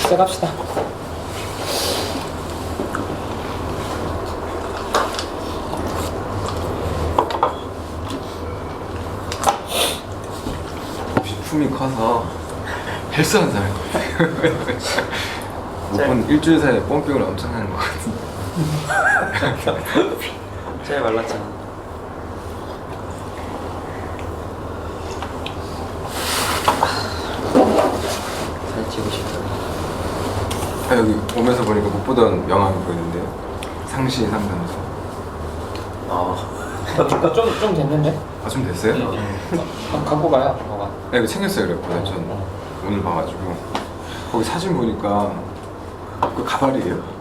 시작합시다. 품이 커서 헬스하는 사람이 한 일주일 사이에 펌핑을 엄청 하는 것 같은데. 제일 말랐잖아. 살찌고 싶다. 아, 여기 오면서 보니까 못 보던 영화가 보이는데요. 상시 상담소. 좀 됐는데? 아, 좀 됐어요? 갖고 가요. 뭐가? 네, 이거 챙겼어요 그랬거든요. 전 오늘 봐가지고 거기 사진 보니까 그 가발이에요.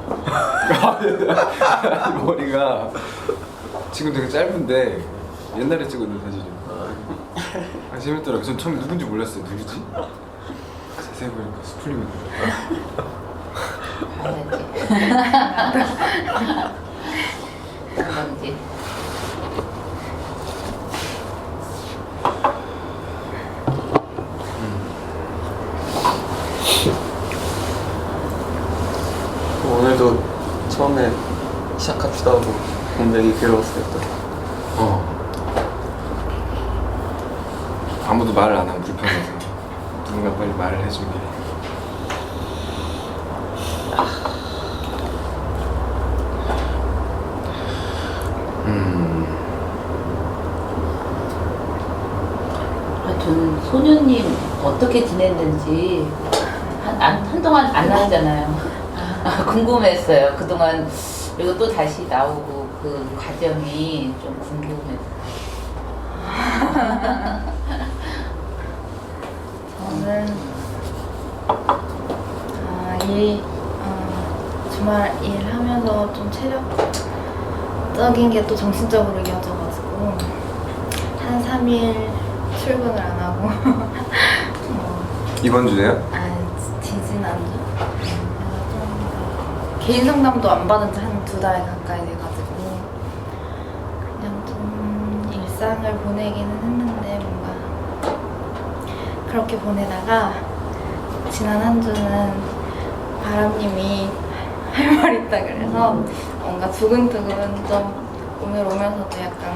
머리가 지금 되게 짧은데 옛날에 찍었는 사진이에요. 아, 재밌더라고요. 전 처음 누군지 몰랐어요. 누구지? 자세히 보니까 스플릿입니다. 그런지. 오늘도 처음에 시작합시다 하고 공백이 괴로웠어요. 아무도 말을 안 하면 불편해서 누군가 빨리 말을 해주게. 저는 소녀님 어떻게 지냈는지 한동안 안 나왔잖아요. 궁금했어요. 그동안 그리고 또 다시 나오고 그 과정이 좀 궁금했어요. 저는 주말 일하면서 좀 체력적인 게 또 정신적으로 이어져가지고 한 3일 출근을 안 하고 이번 주에요? 지지난주 그래서 좀 개인 상담도 안 받은 지 한 2달 가까이 돼가지고 그냥 좀 일상을 보내기는 했는데 뭔가 그렇게 보내다가 지난 한 주는 바람님이 할 말 있다 그래서 뭔가 두근두근 좀 오늘 오면서도 약간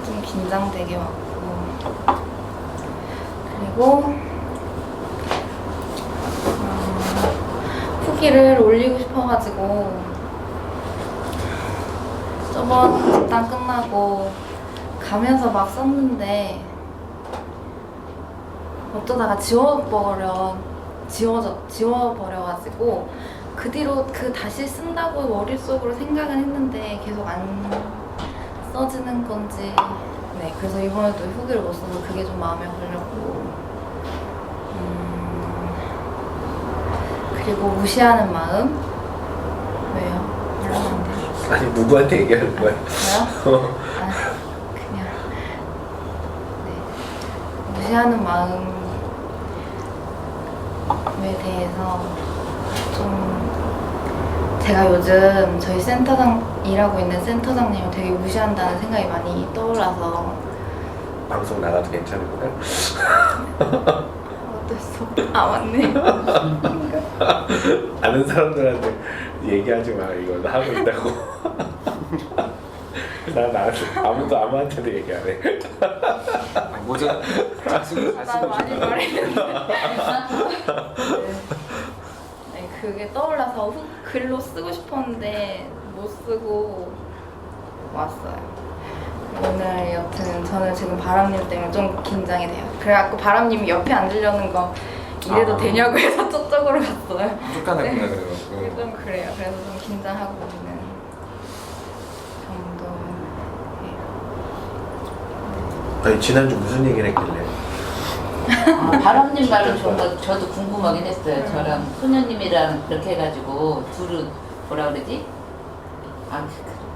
좀 긴장되게 왔고 그리고 후기를 올리고 싶어가지고 저번 집단 끝나고 가면서 막 썼는데 어쩌다가 지워버려가지고 그 뒤로 다시 쓴다고 머릿속으로 생각은 했는데 계속 안 써지는 건지 네 그래서 이번에도 후기를 못 써서 그게 좀 마음에 걸렸고 그리고 무시하는 마음 왜요? 몰랐는데 아니 누구한테 얘기하는 거야? 저요? 그냥 네 무시하는 마음에 대해서 좀 제가 요즘 저희 센터장 일하고 있는 센터장님을 되게 무시한다는 생각이 많이 떠올라서 방송 나가도 괜찮을까요? 어쩔 수 없. 맞네. 아는 사람들한테 얘기하지 마. 이거 나 하고 있다고. 아무한테도 얘기 안 해. 모자 나 많이 말했는데. 네, 그게 떠올라서 글로 쓰고 싶었는데 못 쓰고 왔어요. 오늘 여튼 저는 지금 바람님 때문에 좀 긴장이 돼요. 그래갖고 바람님이 옆에 앉으려는 거 이래도 되냐고 해서 저쪽으로 갔어요. 쫓겨났구나. 네. 그래가지고 좀 그래요. 그래서 좀 긴장하고 있는 정도예요. 아니 지난주 무슨 얘기를 했길래? 바람님 말은 정말 저도 궁금하긴 했어요. 저랑 소녀님이랑 그렇게 해가지고 둘은 뭐라 그러지?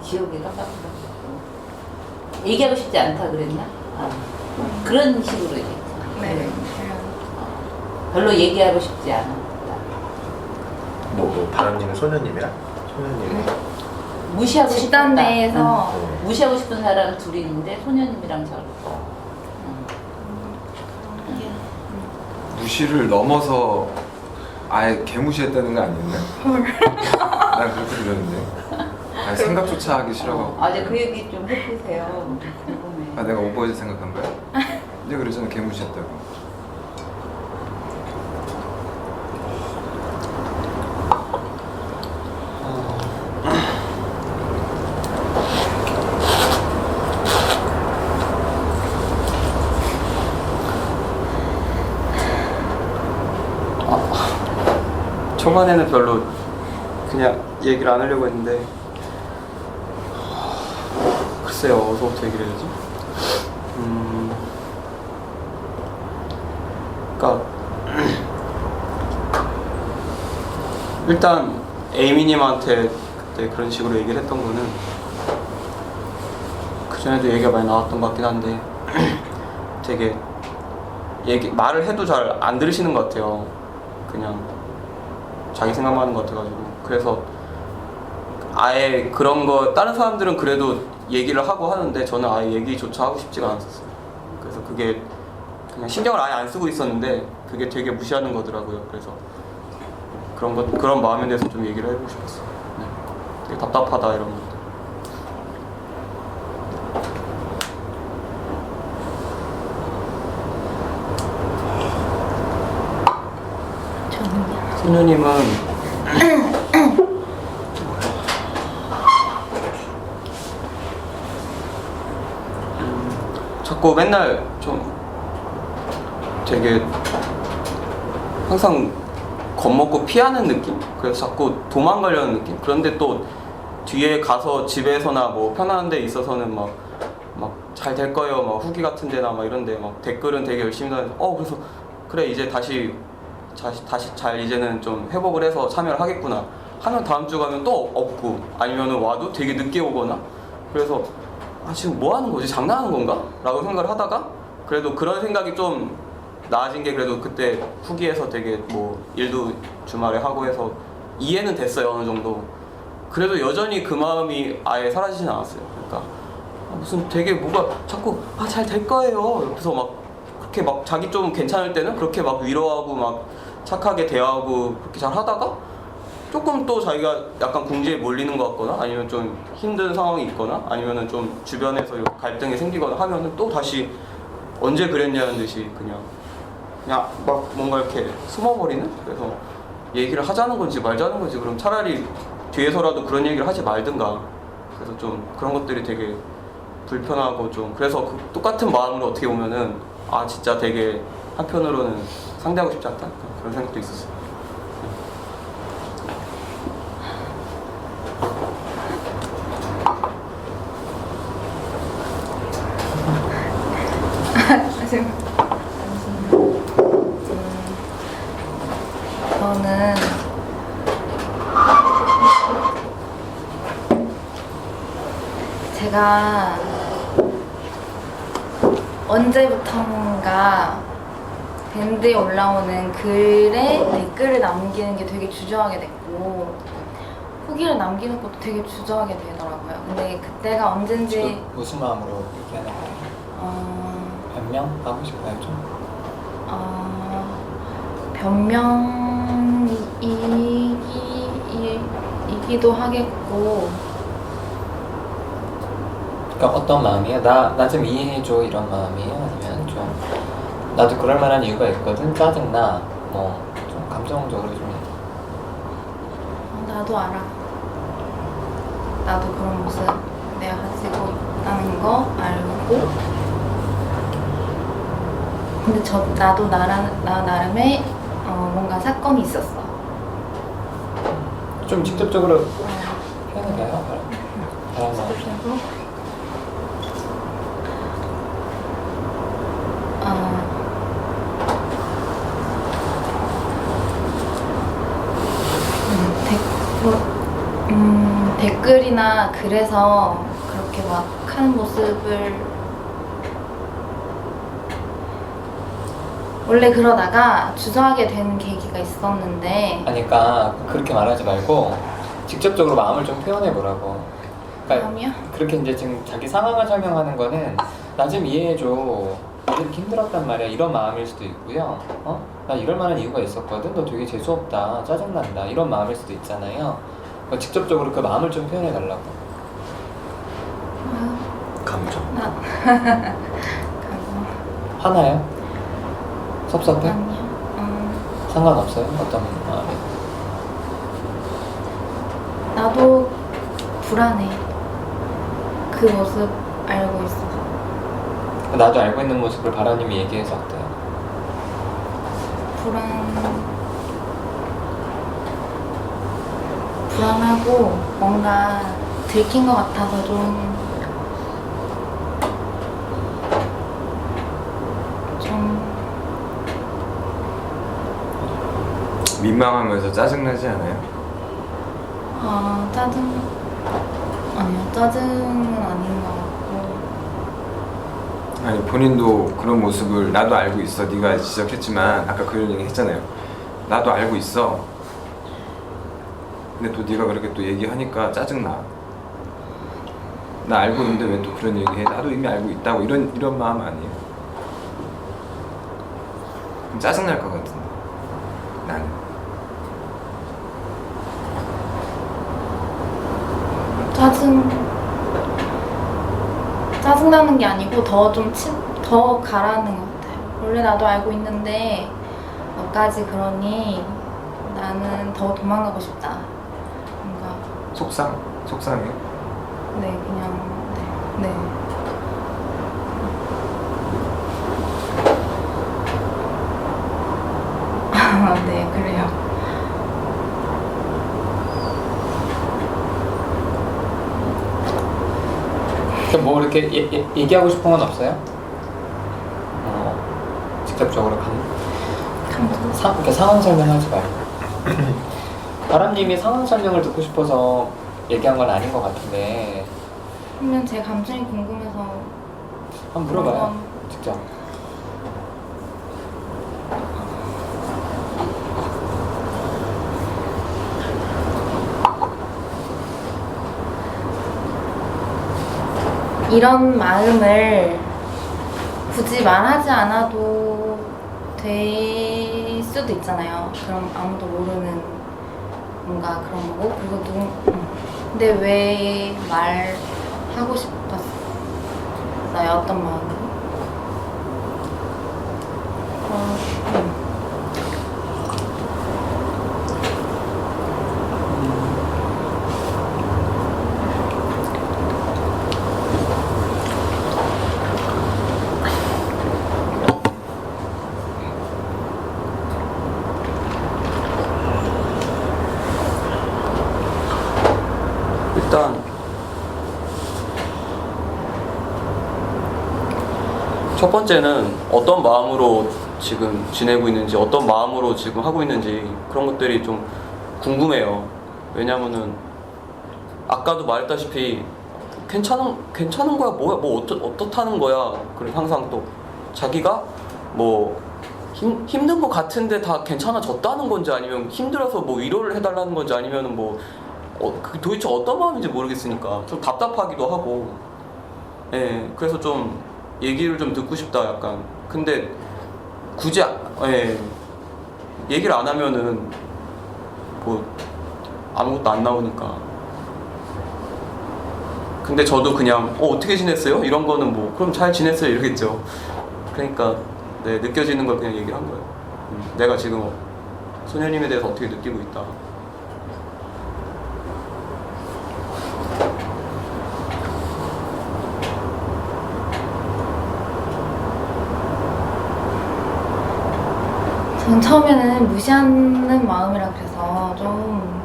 기억이 깜빡깜빡. 얘기하고 싶지 않다 그랬나? 그런 식으로 얘기했죠. 네. 별로 얘기하고 싶지 않았다. 바람님은 소녀님이랑? 소녀님이 무시하고 집단 싶다. 내에서 무시하고 싶은 사람 둘이 있는데 소녀님이랑 저를. 무시를 넘어서 아예 개무시했다는 거 아니었나? 난 그렇게 들었는데. 아예 생각조차 하기 싫어가지고. 아직 그 얘기 좀 해주세요. 궁금해. 아 내가 오버해서 생각한 거야? 근데 그러잖아 개무시했다고. 초반에는 별로 그냥 얘기를 안 하려고 했는데 글쎄요 어디서부터 얘기를 해야지? 그러니까 일단 에이미님한테 그때 그런 식으로 얘기를 했던 거는 그전에도 얘기가 많이 나왔던 것 같긴 한데 되게 말을 해도 잘 안 들으시는 것 같아요. 그냥 자기 생각만 하는 것 같아가지고. 그래서 아예 그런 거 다른 사람들은 그래도 얘기를 하고 하는데 저는 아예 얘기조차 하고 싶지가 않았어요. 그래서 그게 그냥 신경을 아예 안 쓰고 있었는데 그게 되게 무시하는 거더라고요. 그래서 그런 마음에 대해서 좀 얘기를 해보고 싶었어요. 네. 되게 답답하다 이런 거. 소녀님은 자꾸 맨날 좀 되게 항상 겁먹고 피하는 느낌? 그래서 자꾸 도망가려는 느낌? 그런데 또 뒤에 가서 집에서나 뭐 편안한 데 있어서는 막 잘 될 거예요 막 후기 같은 데나 막 이런 데 막 댓글은 되게 열심히 다녀서 그래서 그래 이제 다시 잘 이제는 좀 회복을 해서 참여를 하겠구나 하면 다음 주 가면 또 없고 아니면은 와도 되게 늦게 오거나 그래서 지금 뭐 하는 거지? 장난하는 건가? 라고 생각을 하다가 그래도 그런 생각이 좀 나아진 게 그래도 그때 후기에서 되게 뭐 일도 주말에 하고 해서 이해는 됐어요 어느 정도. 그래도 여전히 그 마음이 아예 사라지진 않았어요. 그러니까 무슨 되게 뭐가 자꾸 잘 될 거예요 옆에서 막 그렇게 막 자기 좀 괜찮을 때는 그렇게 막 위로하고 막 착하게 대하고 그렇게 잘 하다가 조금 또 자기가 약간 궁지에 몰리는 것 같거나 아니면 좀 힘든 상황이 있거나 아니면은 좀 주변에서 갈등이 생기거나 하면은 또 다시 언제 그랬냐는 듯이 그냥 막 뭔가 이렇게 숨어버리는? 그래서 얘기를 하자는 건지 말자는 건지 그럼 차라리 뒤에서라도 그런 얘기를 하지 말든가. 그래서 좀 그런 것들이 되게 불편하고 좀 그래서 그 똑같은 마음으로 어떻게 보면은 진짜 되게 한편으로는 상대하고 싶지 않다 그런 생각도 있었어요. 저는 제가 언제부턴가 밴드에 올라오는 글에 댓글을 남기는 게 되게 주저하게 됐고 후기를 남기는 것도 되게 주저하게 되더라고요. 근데 그때가 언젠지 무슨 마음으로 얘기하는 거예요? 변명하고 싶어요 좀? 변명이기도 하겠고 그러니까 어떤 마음이에요? 나 좀 이해해줘 이런 마음이에요? 아니면 좀 나도 그럴 만한 이유가 있거든? 짜증나 뭐 좀 감정적으로 좀 나도 알아. 나도 그런 모습 내가 가지고 있다는 거 알고 근데 나도 나 나름의 뭔가 사건이 있었어. 좀 직접적으로 표현해봐요 바람 직접적으로 댓글이나 글에서 그렇게 막 하는 모습을 원래 그러다가 주저하게 된 계기가 있었는데 아니 그러니까 그렇게 말하지 말고 직접적으로 마음을 좀 표현해보라고. 그러니까 마음이요? 그렇게 이제 지금 자기 상황을 설명하는 거는 나 좀 이해해줘 이런 이렇게 힘들었단 말이야 이런 마음일 수도 있고요. 나 이럴 만한 이유가 있었거든. 너 되게 재수없다, 짜증난다 이런 마음일 수도 있잖아요. 그러니까 직접적으로 그 마음을 좀 표현해 달라고. 감정. 감정. 화나요? 섭섭해? 아니요. 상관없어요? 어떤 마음이? 나도 불안해. 그 모습 알고 있어. 나도 알고 있는 모습을 바라님이 얘기해서 어때요? 불안하고 뭔가 들킨 것 같아서 좀 민망하면서 짜증나지 않아요? 아니요, 짜증은 아닌 것 같고. 아니 본인도 그런 모습을 나도 알고 있어. 네가 지적했지만 아까 그런 얘기 했잖아요. 나도 알고 있어. 근데 또 네가 그렇게 또 얘기하니까 짜증나. 나 알고 있는데 왜 또 그런 얘기해? 나도 이미 알고 있다고 이런 마음 아니에요? 그럼 짜증날 것 같은데 나는. 짜증나는 게 아니고 더 가라는 것 같아요. 원래 나도 알고 있는데 너까지 그러니 나는 더 도망가고 싶다. 뭔가 속상해? 네, 그냥 네. 네, 그래요. 그럼 뭐 이렇게 얘기하고 싶은 건 없어요? 직접적으로 이렇게 상황 설명하지 말고. 바람님이 상황 설명을 듣고 싶어서 얘기한 건 아닌 것 같은데 그러면 제 감정이 궁금해서 한번 물어봐요. 직접. 이런 마음을 굳이 말하지 않아도 될 수도 있잖아요. 그럼 아무도 모르는 뭔가 그런 거고. 그리고 근데 왜 말하고 싶었어요? 어떤 마음으로? 일단 첫 번째는 어떤 마음으로 지금 지내고 있는지, 어떤 마음으로 지금 하고 있는지 그런 것들이 좀 궁금해요. 왜냐면은 아까도 말했다시피 괜찮은 거야, 뭐 어떻다는 거야. 그리고 항상 또 자기가 뭐 힘든 거 같은데 다 괜찮아졌다는 건지, 아니면 힘들어서 뭐 위로를 해달라는 건지, 아니면 뭐 도대체 어떤 마음인지 모르겠으니까 좀 답답하기도 하고. 예, 그래서 좀 얘기를 좀 듣고 싶다 약간. 근데 굳이 얘기를 안 하면은 뭐 아무것도 안 나오니까. 근데 저도 그냥 어떻게 지냈어요? 이런 거는 뭐 그럼 잘 지냈어요 이러겠죠. 그러니까 네, 느껴지는 걸 그냥 얘기를 한 거예요. 내가 지금 소녀님에 대해서 어떻게 느끼고 있다. 전 처음에는 무시하는 마음이라 그래서 좀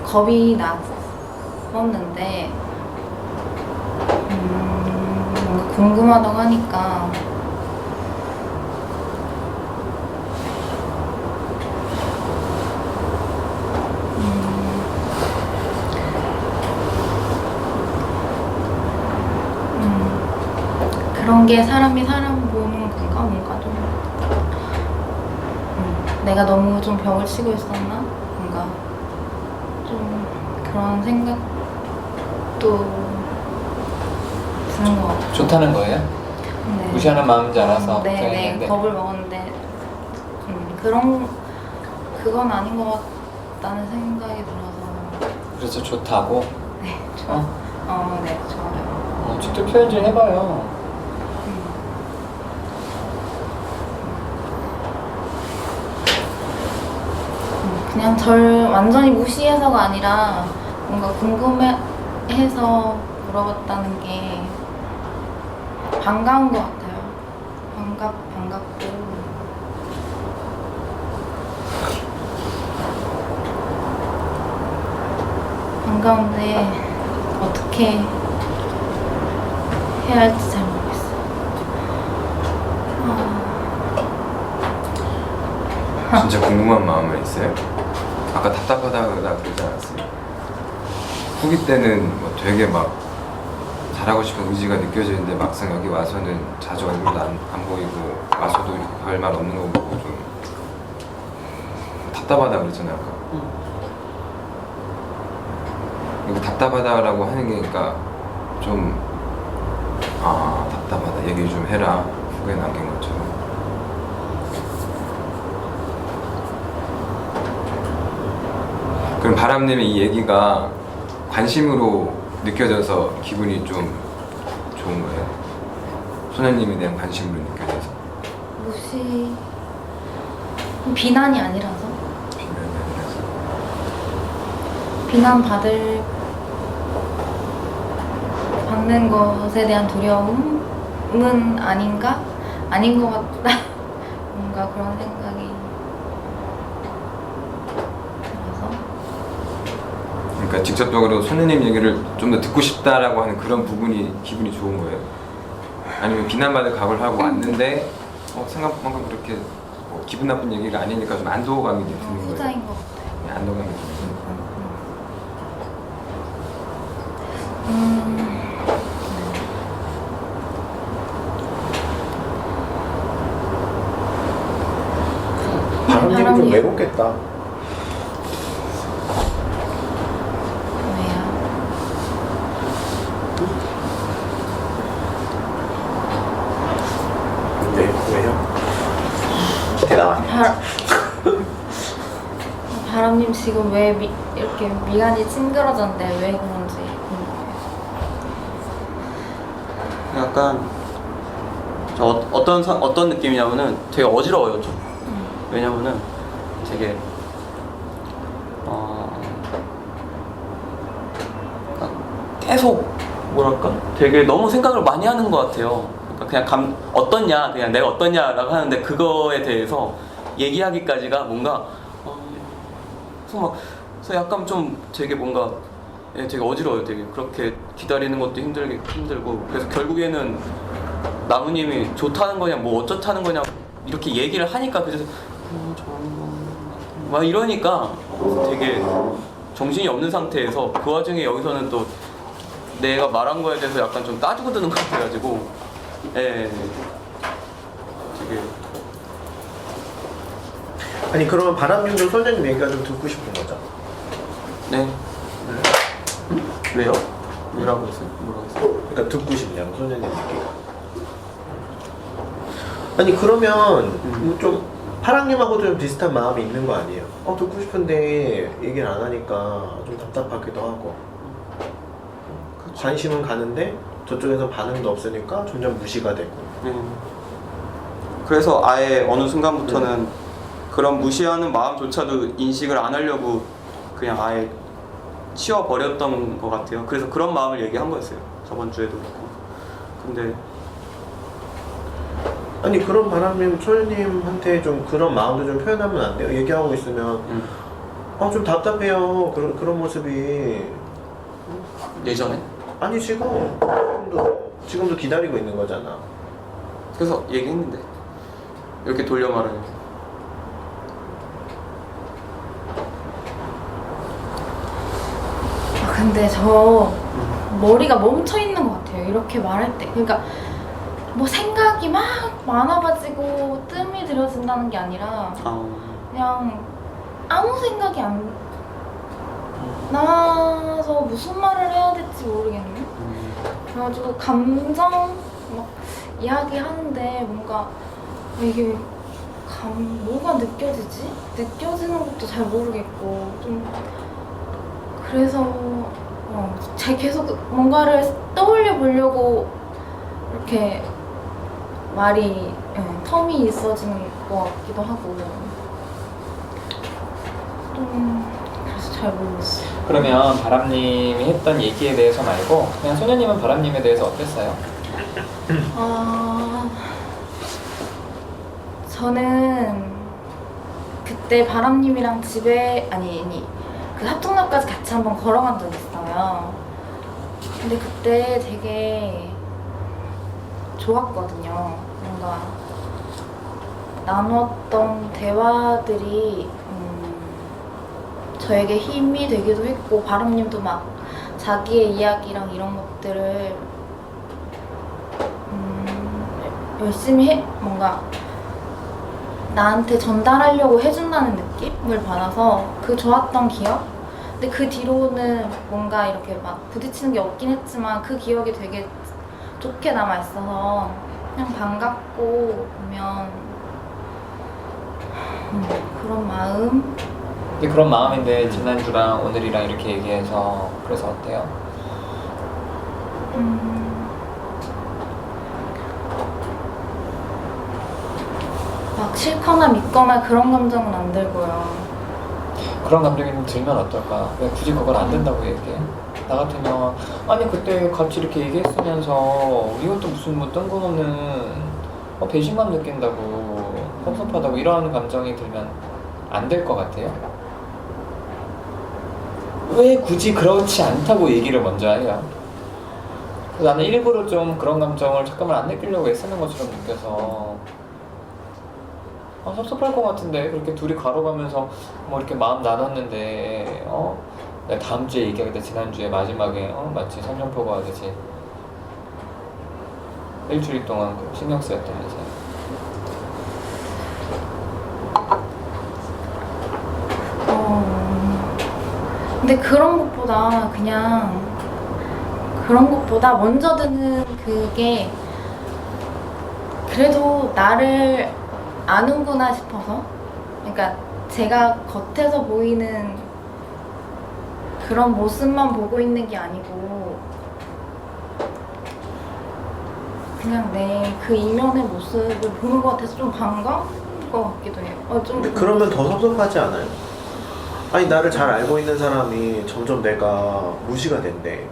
겁이 났었는데 뭔가 궁금하다고 하니까 그런 게 사람이 사람 보는 건가? 뭔가 좀 내가 너무 좀 벽을 치고 있었나? 뭔가 좀 그런 생각도 드는 것 같아요. 좋다는 거예요? 네. 무시하는 마음인지 알아서 네, 걱정했는데 겁을 먹었는데 그건 아닌 것 같다는 생각이 들어서 그래서 좋다고? 네, 네, 좋아요. 직접 표현 좀 해봐요. 그냥 절 완전히 무시해서가 아니라 뭔가 궁금해해서 물어봤다는 게 반가운 것 같아요. 반갑고 반가운데 어떻게 해야 할지 잘 모르겠어요. 진짜 궁금한 마음은 있어요? 아까 답답하다고 그러지 않았어요? 후기 때는 뭐 되게 막 잘하고 싶은 의지가 느껴지는데 막상 여기 와서는 자주 얼굴도 안 보이고 와서도 이렇게 별말 없는 거 보고 좀 답답하다 그랬잖아요 아까. 이거 답답하다라고 하는 게 그러니까 좀 답답하다 얘기 좀 해라 후기에 남긴 것처럼. 그럼 바람님의 이 얘기가 관심으로 느껴져서 기분이 좀 좋은 거예요? 소녀님에 대한 관심으로 느껴져서? 무시 비난이 아니라서 비난이 아니라서? 받는 것에 대한 두려움은 아닌 것 같다. 뭔가 그런 생각이 들어서. 그러니까 직접적으로 소녀님 얘기를 좀 더 듣고 싶다라고 하는 그런 부분이 기분이 좋은 거예요? 아니면 비난받을 각오를 하고 왔는데 생각만큼 그렇게 기분 나쁜 얘기가 아니니까 좀 안도감이 드는 거예요? 후자인 것 같아요. 안도감이 좀 드는 거예요? 바람님이 좀 외롭겠다. 왜요? 왜요? 대답 안 해. 바람님 지금 왜 이렇게 미간이 찡그러졌는데 왜 그런지 궁금해요. 약간 저 어떤 느낌이냐면은 되게 어지러워요 좀. 왜냐면은 되게 계속 뭐랄까 되게 너무 생각을 많이 하는 것 같아요. 그러니까 그냥 어떻냐 그냥 내가 어떻냐라고 하는데 그거에 대해서 얘기하기까지가 뭔가 그래서 약간 좀 되게 뭔가 되게 어지러워요. 되게 그렇게 기다리는 것도 힘들고 그래서 결국에는 나무님이 좋다는 거냐 뭐 어쩌다는 거냐 이렇게 얘기를 하니까 그래서 막 이러니까 되게 정신이 없는 상태에서 그 와중에 여기서는 또 내가 말한 거에 대해서 약간 좀 따지고 드는 것 같아가지고 되게 아니 그러면 바람님도 소녀님 얘기가 좀 듣고 싶은 거죠? 네. 왜요? 뭐라고 했어요? 그러니까 듣고 싶냐고 소녀님 얘기가. 아니 그러면 좀 파랑님하고도 좀 비슷한 마음이 있는 거 아니에요? 듣고 싶은데 얘기를 안 하니까 좀 답답하기도 하고. 관심은 가는데 저쪽에서 반응도 없으니까 점점 무시가 되고. 그래서 아예 어느 순간부터는 그런 무시하는 마음조차도 인식을 안 하려고 그냥 아예 치워버렸던 것 같아요. 그래서 그런 마음을 얘기한 거였어요. 저번 주에도 그렇고. 근데 아니 그런 바람님 소녀님한테 좀 그런 마음도 좀 표현하면 안 돼요? 얘기하고 있으면 좀 답답해요. 그런 모습이. 예전에? 아니 지금도 기다리고 있는 거잖아. 그래서 얘기했는데 이렇게 돌려 말하면 근데 저 머리가 멈춰 있는 것 같아요. 이렇게 말할 때. 그러니까 뭐 생각이 막 많아가지고 뜸이 들여진다는 게 아니라 그냥 아무 생각이 안 나서 무슨 말을 해야 될지 모르겠네. 그래가지고 감정 막 이야기하는데 뭔가 이게 뭐가 느껴지지? 느껴지는 것도 잘 모르겠고 좀 그래서 잘 계속 뭔가를 떠올려 보려고 이렇게 말이 텀이 있어지는 것 같기도 하고 좀 그래서 잘 모르겠어요. 그러면 바람님이 했던 얘기에 대해서 말고 그냥 소녀님은 바람님에 대해서 어땠어요? 저는 그때 바람님이랑 집에 아니 그 합동역까지 같이 한번 걸어간 적이 있어요. 근데 그때 되게 좋았거든요. 뭔가 나눴던 대화들이 저에게 힘이 되기도 했고 바람님도 막 자기의 이야기랑 이런 것들을 열심히 뭔가 나한테 전달하려고 해준다는 느낌을 받아서 그 좋았던 기억? 근데 그 뒤로는 뭔가 이렇게 막 부딪히는 게 없긴 했지만 그 기억이 되게 좋게 남아있어서 그냥 반갑고 보면 그런 마음? 근데 그런 마음인데 지난주랑 오늘이랑 이렇게 얘기해서 그래서 어때요? 막 싫거나 믿거나 그런 감정은 안 들고요. 그런 감정이 들면 어떨까? 왜 굳이 그걸 안 된다고 얘기해? 나 같으면 아니 그때 같이 이렇게 얘기했으면서 이것도 무슨 뭐 뜬금없는 배신감 느낀다고 섭섭하다고 이런 감정이 들면 안 될 것 같아요? 왜 굳이 그렇지 않다고 얘기를 먼저 해요? 나는 일부러 좀 그런 감정을 잠깐만 안 느끼려고 애쓰는 것처럼 느껴서 섭섭할 것 같은데 그렇게 둘이 가로가면서 뭐 이렇게 마음 나눴는데 내가 다음 주에 얘기하겠다 지난주에 마지막에 마치 선전포고 하듯이 일주일 동안 신경 쓰였다면서 근데 그런 것보다 먼저 드는 그게 그래도 나를 아는구나 싶어서 그러니까 제가 겉에서 보이는 그런 모습만 보고 있는 게 아니고 그냥 내 그 이면의 모습을 보는 것 같아서 좀 반가운 것 같기도 해요. 근데 그러면 더 섭섭하지 않아요? 아니 나를 잘 알고 있는 사람이 점점 내가 무시가 된대.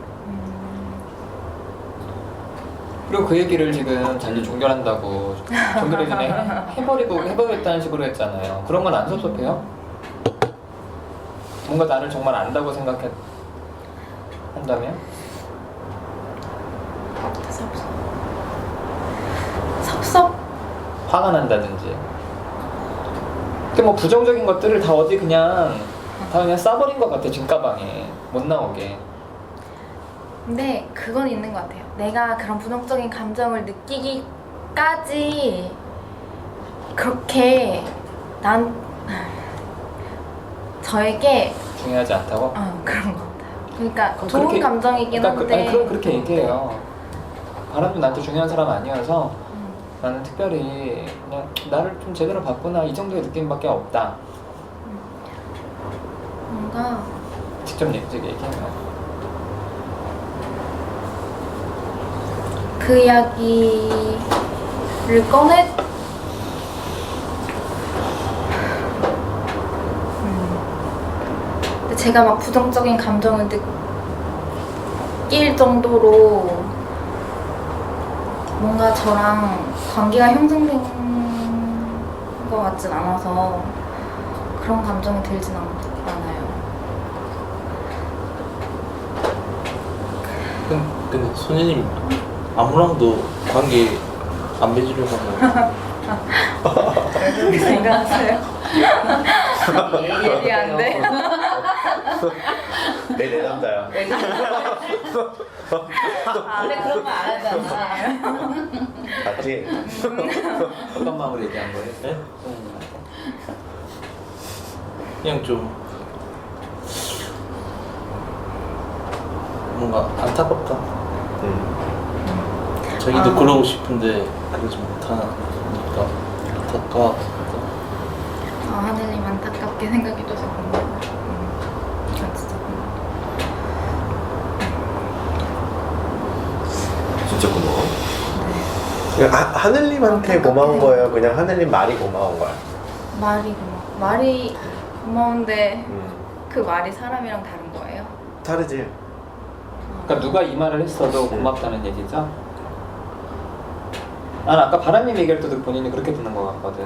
그리고 그 얘기를 지금 자기 종결한다고 종결 전에 해버리겠다는 식으로 했잖아요. 그런 건 안 섭섭해요? 뭔가 나를 정말 안다고 한다면? 섭섭? 화가 난다든지. 근데 뭐 부정적인 것들을 다 어디 그냥 싸버린 것 같아. 짐가방에 못 나오게. 근데 그건 있는 것 같아요. 내가 그런 부정적인 감정을 느끼기까지 그렇게 저에게 중요하지 않다고? 그런 것 같아요. 그러니까 그럼 좋은 그렇게- 감정이긴 한데 그럼 그렇게 얘기해요. 바람도 나한테 중요한 사람 아니어서 나는 특별히 그냥 나를 좀 제대로 봤구나 이 정도의 느낌밖에 없다. 뭔가 직접 얘기해요. 그 이야기를 근데 제가 막 부정적인 감정을 느낄 정도로 뭔가 저랑 관계가 형성된 것 같진 않아서 그런 감정이 들진 않아요. 근데 소녀님 아무랑도 관계 안 맺으려고 하면 그렇게 생각하세요? 예리한데? 내 남자야. 근데 그런 거 안 하잖아. 맞지? 어떤 마음으로 얘기한 거예요? 네? 그냥 좀 뭔가 안타깝다. 자기도 아. 그러고 싶은데 그러지 못하니까 안타까워. 하늘님 안타깝게 생각해줘서 고마워요. 전 진짜 고마워요. 진짜 고마워. 하늘님한테 고마운 거예요? 그냥 하늘님 말이 고마운 거야? 말이 말이 고마운데 음. 그 말이 사람이랑 다른 거예요? 다르지. 그러니까 누가 이 말을 했어도 고맙다는 얘기죠. 난 아까 바람님 얘기할 때도 본인이 그렇게 듣는 것 같거든.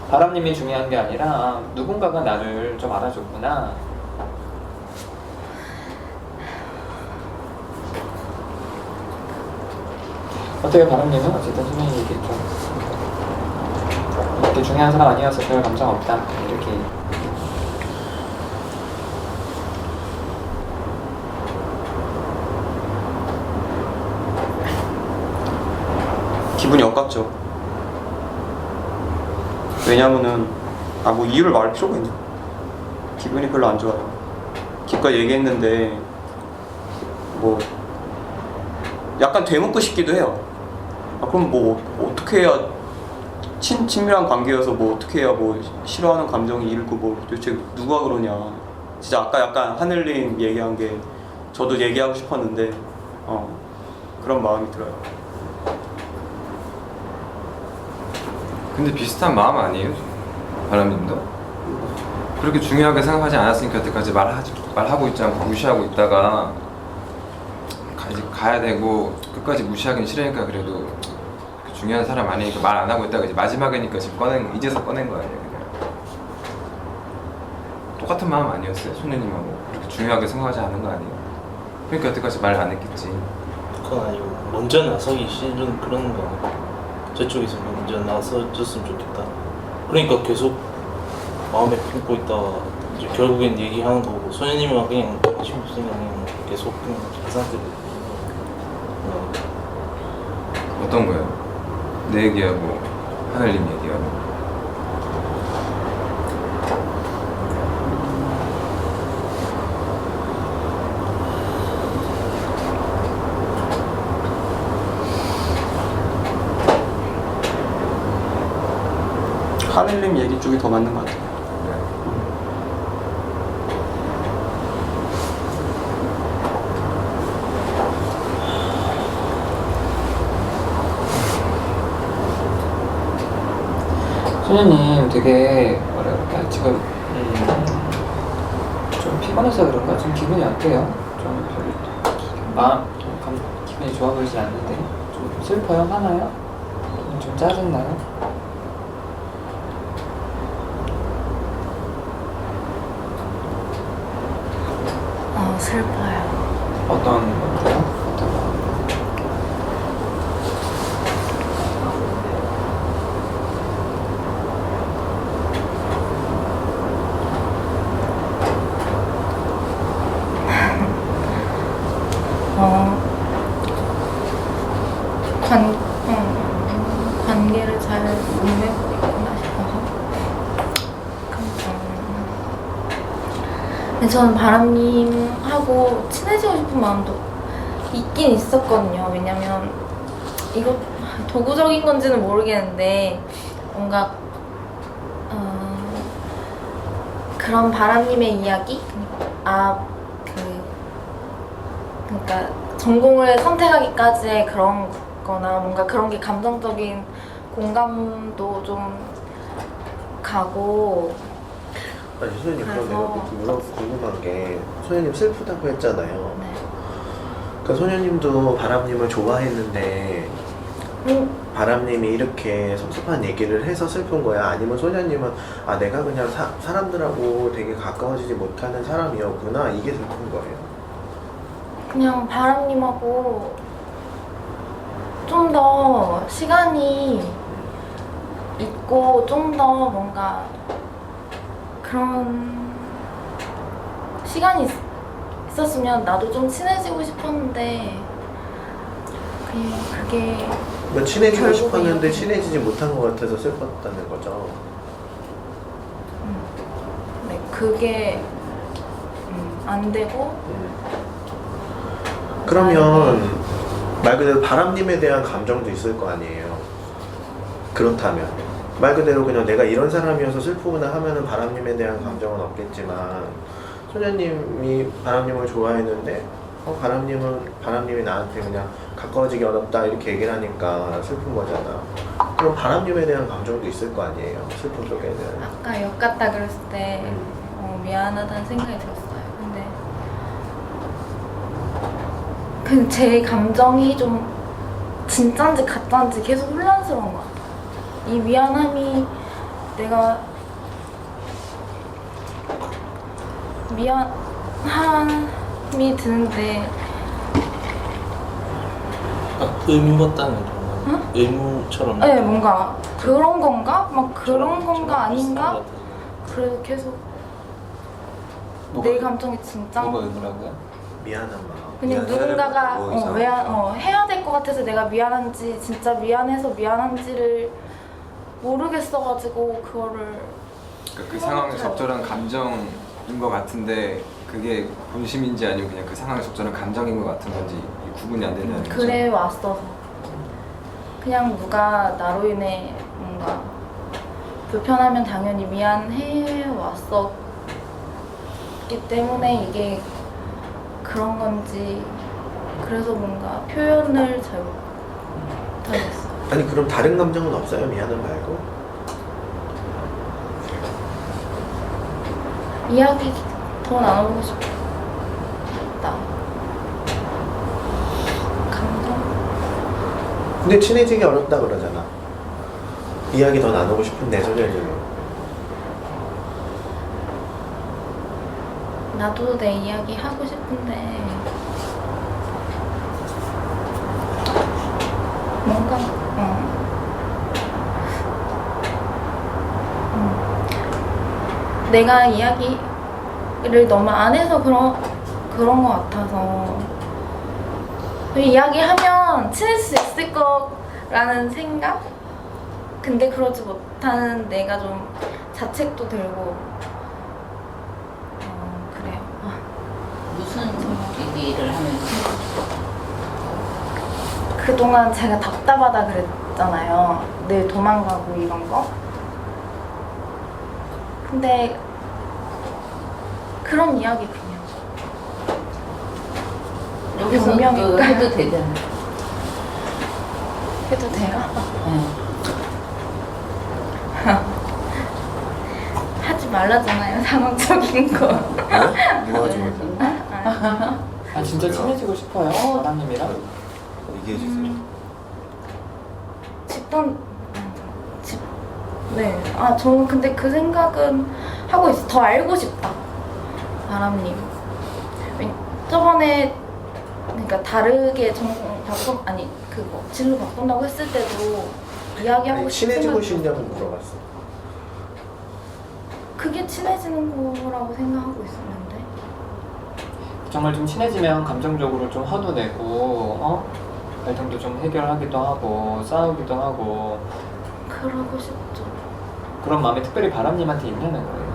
바람님이 중요한 게 아니라 누군가가 나를 좀 알아줬구나. 어떻게 바람님은 어쨌든 수민이 얘기 좀 이렇게 중요한 사람 아니어서 별 감정 없다 이렇게. 기분이 엇갔죠. 왜냐면은 뭐 이유를 말할 필요가 있냐. 기분이 별로 안 좋아요. 기껏 얘기했는데 뭐 약간 되묻고 싶기도 해요. 그럼 뭐 어떻게 해야 친밀한 관계여서 뭐 어떻게 해야 뭐 싫어하는 감정이 잃고 뭐 도대체 누가 그러냐. 진짜 아까 약간 하늘님 얘기한 게 저도 얘기하고 싶었는데 그런 마음이 들어요. 근데 비슷한 마음 아니에요? 바람님도? 그렇게 중요하게 생각하지 않았으니까 여태까지 말하고 있지 않고 무시하고 있다가 가야 되고 끝까지 무시하기는 싫으니까 그래도 중요한 사람 아니니까 말 안 하고 있다가 이제 마지막이니까 지금 이제서 꺼낸 거 아니에요? 그냥 똑같은 마음 아니었어요? 소녀님하고 그렇게 중요하게 생각하지 않은 거 아니에요? 그러니까 여태까지 말 안 했겠지. 그건 아니고 먼저 나서기 싫은 그런 거. 저쪽에서 먼저 나서줬으면 좋겠다. 그러니까 계속 마음에 품고 있다가 이제 결국엔 얘기하는 거고 소녀님은 그냥 관심 없으면 그냥 계속 그냥 그 상태로 어떤 거예요? 내 얘기하고 하늘님 얘기하고. 하늘님 얘기 쪽이 더 맞는 것 같아요. 소녀님 되게 뭐라 그럴까 지금 좀 피곤해서 그런가 좀 기분이 어때요? 좀 기분이 좋아 보이지 않는데 좀 슬퍼요? 화나요? 좀 짜증나요? 슬퍼요. 어떤 건가요? 어떤 거? 관계를 잘 못 맺고 있구나 싶어서. 근데 저는 바람님하고 친해지고 싶은 마음도 있긴 있었거든요. 왜냐면 이거 도구적인 건지는 모르겠는데 뭔가 그런 바람님의 이야기? 그러니까 전공을 선택하기까지의 그런 거나 뭔가 그런 게 감정적인 공감도 좀 가고. 아니 소연님 그럼 내가 궁금한 게 소연님 슬프다고 했잖아요. 네. 그러니까 소연님도 바람님을 좋아했는데 바람님이 이렇게 섭섭한 얘기를 해서 슬픈 거야? 아니면 소연님은 내가 그냥 사람들하고 되게 가까워지지 못하는 사람이었구나 이게 슬픈 거예요? 그냥 바람님하고 좀 더 시간이 있고 좀 더 뭔가 그런 시간이 있었으면 나도 좀 친해지고 싶었는데 그게 뭐 친해지고 결국은 싶었는데 이렇게. 친해지지 못한 것 같아서 슬펐다는 거죠. 네, 그게 안 되고 그러면 말 그대로 바람님에 대한 감정도 있을 거 아니에요. 그렇다면 말 그대로 그냥 내가 이런 사람이어서 슬프구나 하면은 바람님에 대한 감정은 없겠지만 소녀님이 바람님을 좋아했는데 바람님이 나한테 그냥 가까워지기 어렵다 이렇게 얘기를 하니까 슬픈 거잖아. 그럼 바람님에 대한 감정도 있을 거 아니에요. 슬픔 속에는. 아까 역 같다 그랬을 때 미안하다는 생각이 들었어요. 근데 제 감정이 좀 진짠지 가짠지 계속 혼란스러운 것 같아요. 이 미안함이 내가 미안함이 드는데 의무 같다는 그런 거. 응? 의무처럼. 네, 뭔가 그런 건가? 막 그런 건가 비슷한 아닌가? 것 같아요. 그래서 계속 뭐가, 내 감정이 진짜 뭐가 의무라고요? 미안한 마음. 그냥 미안해야 누군가가 될 거고, 이상한 해야 될 것 같아서 내가 미안한지 진짜 미안해서 미안한지를 모르겠어가지고 그거를 그러니까 그 상황에 적절한 감정인 것 같은데 그게 본심인지 아니면 그냥 그 상황에 적절한 감정인 것 같은 건지 이 구분이 안 되는 거죠. 그래 왔어서 그냥 누가 나로 인해 뭔가 불편하면 당연히 미안해 왔었기 때문에 이게 그런 건지 그래서 뭔가 표현을 잘 못하겠어. 아니 그럼 다른 감정은 없어요? 미안함 말고? 이야기 더 나누고 싶다. 감정? 근데 친해지기 어렵다 그러잖아. 이야기 더 나누고 싶은데 소녀님은. 나도 내 이야기 하고 싶은데 뭔가 내가 이야기를 너무 안 해서 그런 것 같아서 이야기하면 친해질 수 있을 거라는 생각? 근데 그러지 못하는 내가 좀 자책도 들고 그래요. 무슨 얘기를 하면 그동안 제가 답답하다 그랬잖아요. 늘 도망가고 이런 거. 근데 그런 이야기 그냥 여기서 분명히 또 해도 되잖아. 해도 돼요? 응. 하지 말라잖아요. 상황적인 거. 누가 좋아해? 아 진짜 친해지고 싶어요 바람님이랑? 얘기해 주세요. 네. 저는 근데 그 생각은 하고 있어. 더 알고 싶다. 바람님. 저번에 그러니까 다르게 진로 바꾼다고 했을 때도 이야기하고 아니, 싶은 친해지고 생각이 싶냐고 들었어요. 물어봤어. 그게 친해지는 거라고 생각하고 있었는데. 정말 좀 친해지면 감정적으로 좀 화도 내고 갈등도 좀 해결하기도 하고 싸우기도 하고 그러고 싶죠. 그런 마음이 특별히 바람님한테 있냐는 거예요.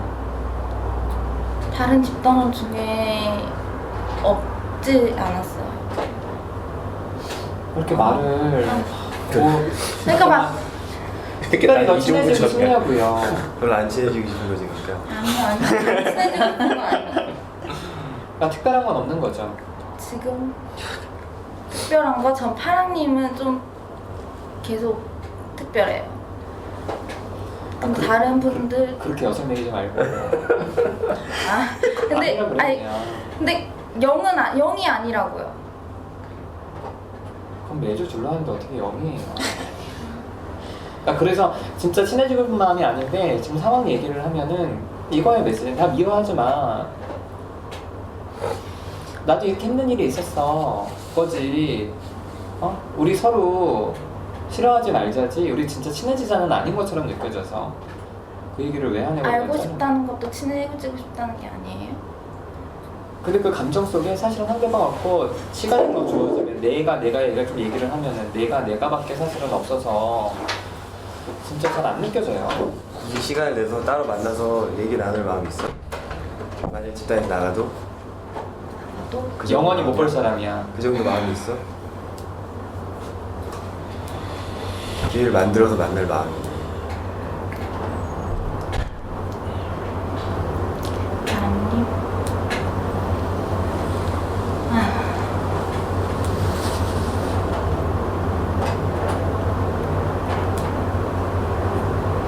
다른 집단원 중에 없지 않았어요. 그렇게 말을 그러니까 막 특별히 더 친해지고 싶냐고요. 별로 안 친해지고 싶은 거지 그러니까. 아니요 친해지고 싶은 건 아니에요. 그러니까 특별한 건 없는 거죠. 지금 특별한 거 전 파랑님은 좀 계속 특별해요. 그럼 다른 분들 그렇게 여성 얘기지 말고. 근데 아니라 아니 그러면 근데 영이 아니라고요. 그럼 매주 줄라는데 어떻게 영이에요? 그러니까 그래서 진짜 친해지고 싶은 마음이 아닌데 지금 상황 얘기를 하면은 이거의 메시지는 다 미워하지 마. 나도 이렇게 힘든 일이 있었어. 그거지. 우리 서로 싫어하지 말자지. 우리 진짜 친해지자는 아닌 것처럼 느껴져서 그 얘기를 왜 하냐고. 알고 그러잖아. 싶다는 것도 친해지고 싶다는 게 아니에요. 근데 그 감정 속에 사실은 상대방 없고 시간이 더 주어지면 내가 얘가 좀 얘기를 하면은 내가밖에 사실은 없어서 진짜 잘 안 느껴져요. 이 시간을 내서 따로 만나서 얘기 나눌 마음이 있어? 만약 집단에서 나가도? 또 영원히 못 볼 사람이야. 그 정도 마음이 있어? 기회를 만들어서 만날 마음이. 바람님.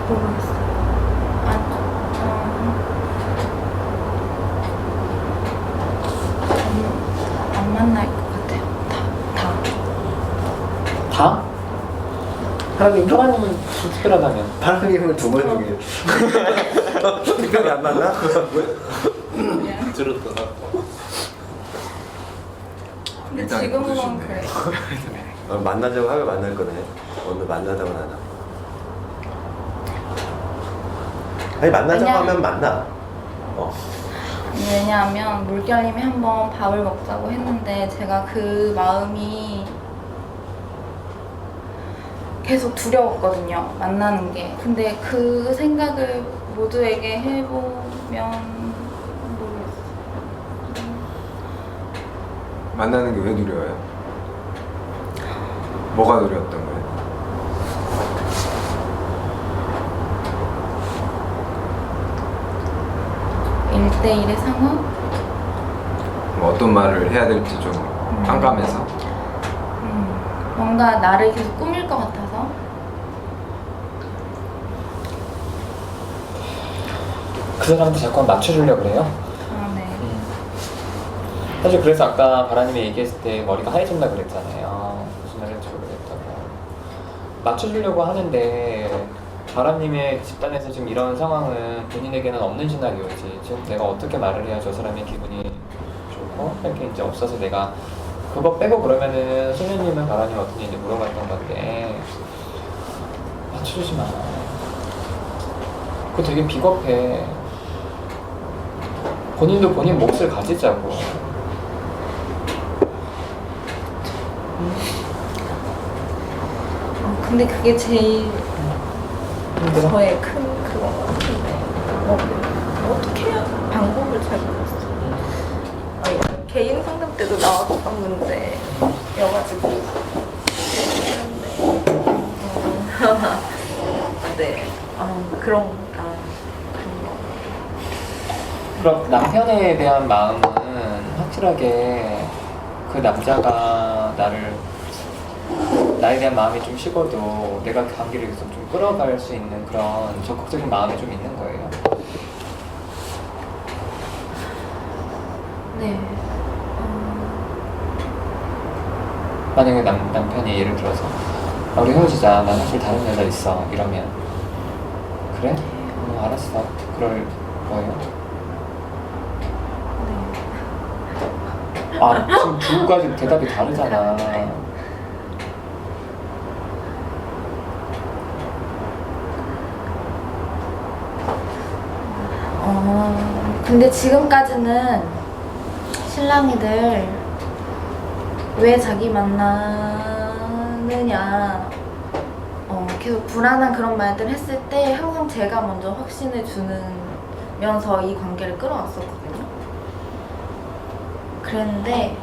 모르겠어요. 안 만날 것 같아요. 다. 다? 하나님 평화님은 좀 특별하다면 파랑님은 두 번 중에 특별히 안 만나? 들었다. 근데 일단 지금은 보여주셨네. 그래. 만나자고 하면 만날 거네. 오늘 만나자고 하나. 아니 만나자고 왜냐면- 하면 만나. 왜냐하면 물결님이 한번 밥을 먹자고 했는데 제가 그 마음이 계속 두려웠거든요. 만나는 게. 근데 그 생각을 모두에게 해보면 모르겠어요. 만나는 게 왜 두려워요? 뭐가 두려웠던 거예요? 일대일의 상황? 뭐 어떤 말을 해야 될지 좀 깜깜해서. 뭔가 나를 계속 꾸밀 것 같아서. 그 사람한테 자꾸 맞춰주려고 그래요? 아, 네. 사실 그래서 아까 바라님이 얘기했을 때 머리가 하얘진다 그랬잖아요. 무슨 말 할지 모르겠다고. 맞춰주려고 하는데 바라님의 집단에서 지금 이런 상황은 본인에게는 없는 시나리오지. 지금 내가 어떻게 말을 해야 저 사람의 기분이 좋고 할 게 이제 없어서 내가 그거 빼고 그러면은 소녀님은 바라님 어떤 일인지 물어봤던 건데 맞춰주지 마. 그거 되게 비겁해. 본인도 본인 몫을 가지자고. 근데 그게 제일 힘들어? 저의 큰 그거 같은데 어떻게 해야 방법을 잘 모르겠어요. 약간 개인 상담 때도 나왔던 문제여가지고 네 그런 거. 그럼 남편에 대한 마음은 확실하게 그 남자가 나에 대한 마음이 좀 식어도 내가 그 관계를 계속 좀 끌어갈 수 있는 그런 적극적인 마음이 좀 있는 거예요. 네. 만약에 남편이 예를 들어서 우리 헤어지자, 난 사실 다른 여자 있어 이러면 그래? 알았어. 그럴 거예요. 아, 지금 두 가지 대답이 다르잖아. 근데 지금까지는 신랑이들 왜 자기 만나느냐 계속 불안한 그런 말들 했을 때 항상 제가 먼저 확신을 주면서 이 관계를 끌어왔었거든요. 그랬는데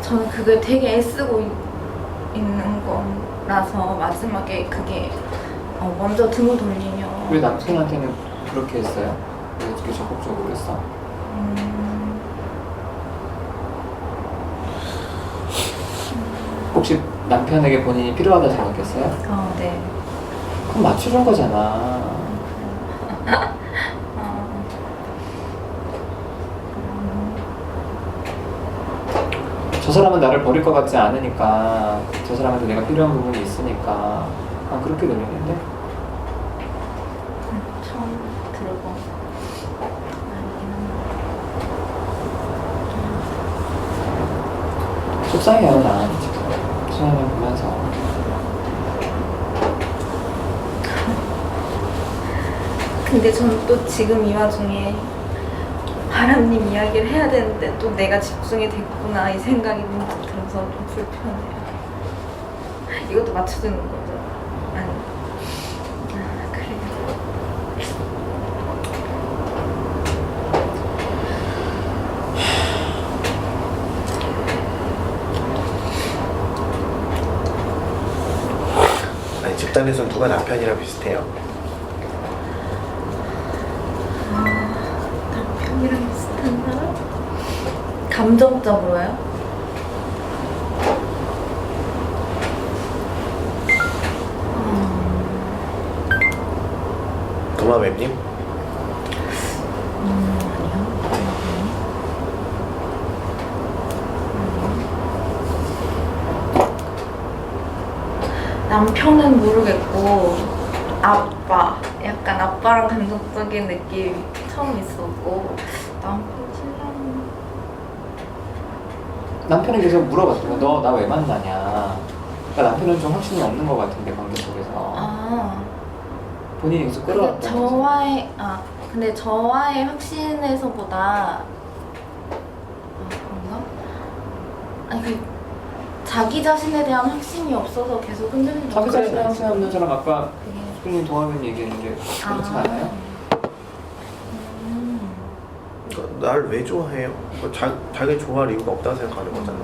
저는 그걸 되게 애쓰고 있는 거라서 마지막에 그게 먼저 등을 돌리면 왜 남편한테는 그렇게 했어요? 왜 이렇게 적극적으로 했어? 혹시 남편에게 본인이 필요하다 생각했어요? 네. 그럼 맞춰준 거잖아. 저 사람은 나를 버릴 것 같지 않으니까 저 사람한테 내가 필요한 부분이 있으니까 그렇게 들리는데? 처음 들어본 속상해요 난 지금 수연을 보면서. 근데 저는 또 지금 이 와중에 바람님 이야기를 해야 되는데 또 내가 집중이 됐구나 이 생각이 문득 들어서 좀 불편해요. 이것도 맞춰주는 거죠? 아니. 그래요. 집단에선 누가 남편이랑 비슷해요? 남편이랑 비슷한 사람? 감정적으로요? 도마뱀님? 남편은 모르겠고 아빠 약간 아빠랑 감정적인 느낌 처음 있었고 남편 신랑 남편이 계속 물어봤어요. 너 나 왜 만나냐. 그러니까 남편은 좀 확신이 없는 것 같은데 관계 속에서 본인이 계속 근데 끌어왔다는 거지. 근데 저와의 확신에서보다 그런가? 아니 자기 자신에 대한 확신이 없어서 계속 흔들리는 자기 자신에 거예요. 확신 없는 사람 아까 그게 수빈이 동화뱀 얘기했는데 그렇지 않아요? 그러니까 날 왜 좋아해요? 자기 좋아할 이유가 없다고 생각하는 거잖아.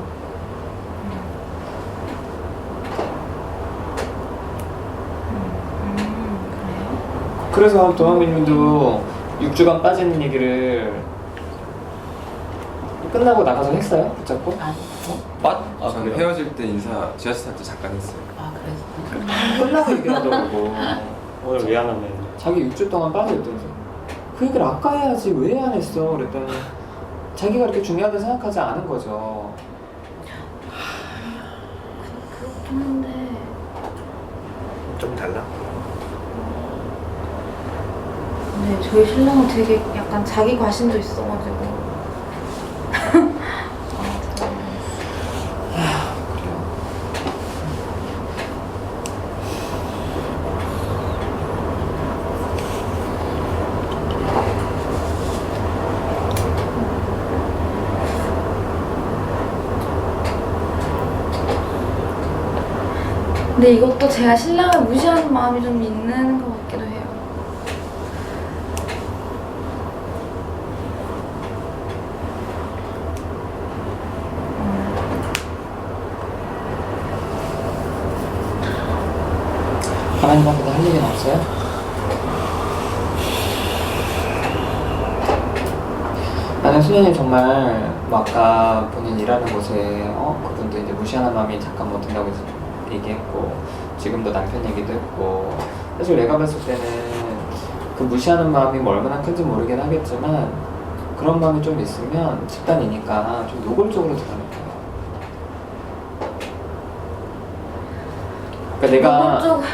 그래요? 그래서 동화뱀님도 6주간 빠지는 얘기를 끝나고 나가서 했어요? 붙잡고? 저는 그래요? 헤어질 때 인사 지하철 탈 때 잠깐 했어요. 그래서 끝나고 얘기하더라고. 오늘 왜 안 왔네. 자기 6주 동안 빠져있다면서. 그 얘기를 아까 해야지 왜 안 했어? 그랬더니 자기가 그렇게 중요하다고 생각하지 않은 거죠. 그렇긴 한데 좀 달라? 근데 저희 신랑은 되게 약간 자기 과신도 있어가지고 그래요. 근데 이것도 제가 신랑을 무시하는 마음이 좀 있는 것 같기도 해요. 하나님한테 할 얘기는 없어요? 나는 수현이 정말 뭐 아까 본인 일하는 곳에 그분도 이제 무시하는 마음이 잠깐 못 든다고 얘기했고 지금도 남편 얘기도 했고 사실 내가 봤을 때는 그 무시하는 마음이 뭐 얼마나 큰지 모르긴 하겠지만 그런 마음이 좀 있으면 집단이니까 좀 노골적으로 드러낼게요. 그러니까 내가 노골적으로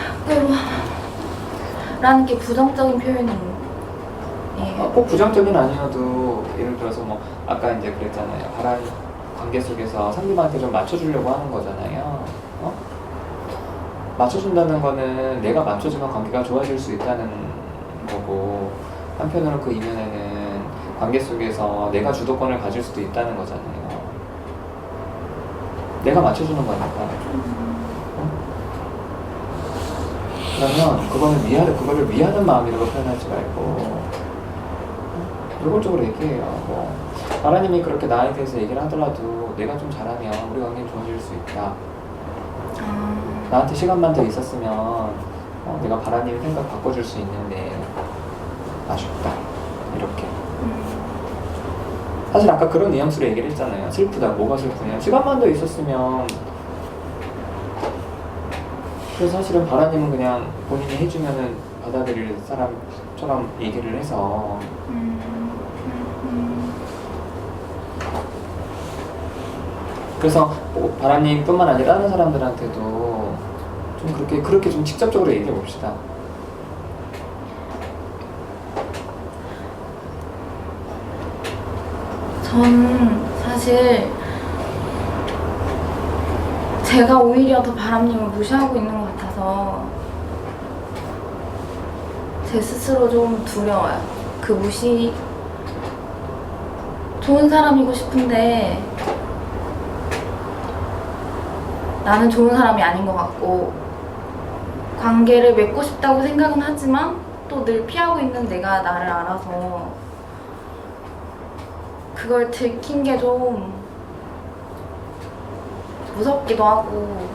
라는 게 부정적인 표현이에요. 꼭 부정적인 아니어도 예를 들어서 뭐 아까 이제 그랬잖아요. 바람 관계 속에서 상대방한테 좀 맞춰주려고 하는 거잖아요. 맞춰준다는 거는 내가 맞춰주면 관계가 좋아질 수 있다는 거고 한편으로 그 이면에는 관계 속에서 내가 주도권을 가질 수도 있다는 거잖아요. 내가 맞춰주는 거니까. 그러면 그거를 위하는 마음이라고 표현하지 말고 노골적으로 얘기해요. 뭐 하나님이 그렇게 나에 대해서 얘기를 하더라도 내가 좀 잘하면 우리 관계는 좋아질 수 있다. 나한테 시간만 더 있었으면 내가 바라님 생각 바꿔줄 수 있는데 아쉽다. 이렇게. 사실 아까 그런 뉘앙스로 얘기를 했잖아요. 슬프다. 뭐가 슬프냐. 시간만 더 있었으면. 그래서 사실은 바라님은 그냥 본인이 해주면은 받아들일 사람처럼 얘기를 해서 그래서 뭐 바라님뿐만 아니라 다른 사람들한테도 좀 그렇게 좀 직접적으로 얘기해 봅시다. 전 사실 제가 오히려 더 바람님을 무시하고 있는 것 같아서 제 스스로 좀 두려워요. 그 무시 좋은 사람이고 싶은데 나는 좋은 사람이 아닌 것 같고 관계를 맺고 싶다고 생각은 하지만 또 늘 피하고 있는 내가 나를 알아서 그걸 들킨 게 좀 무섭기도 하고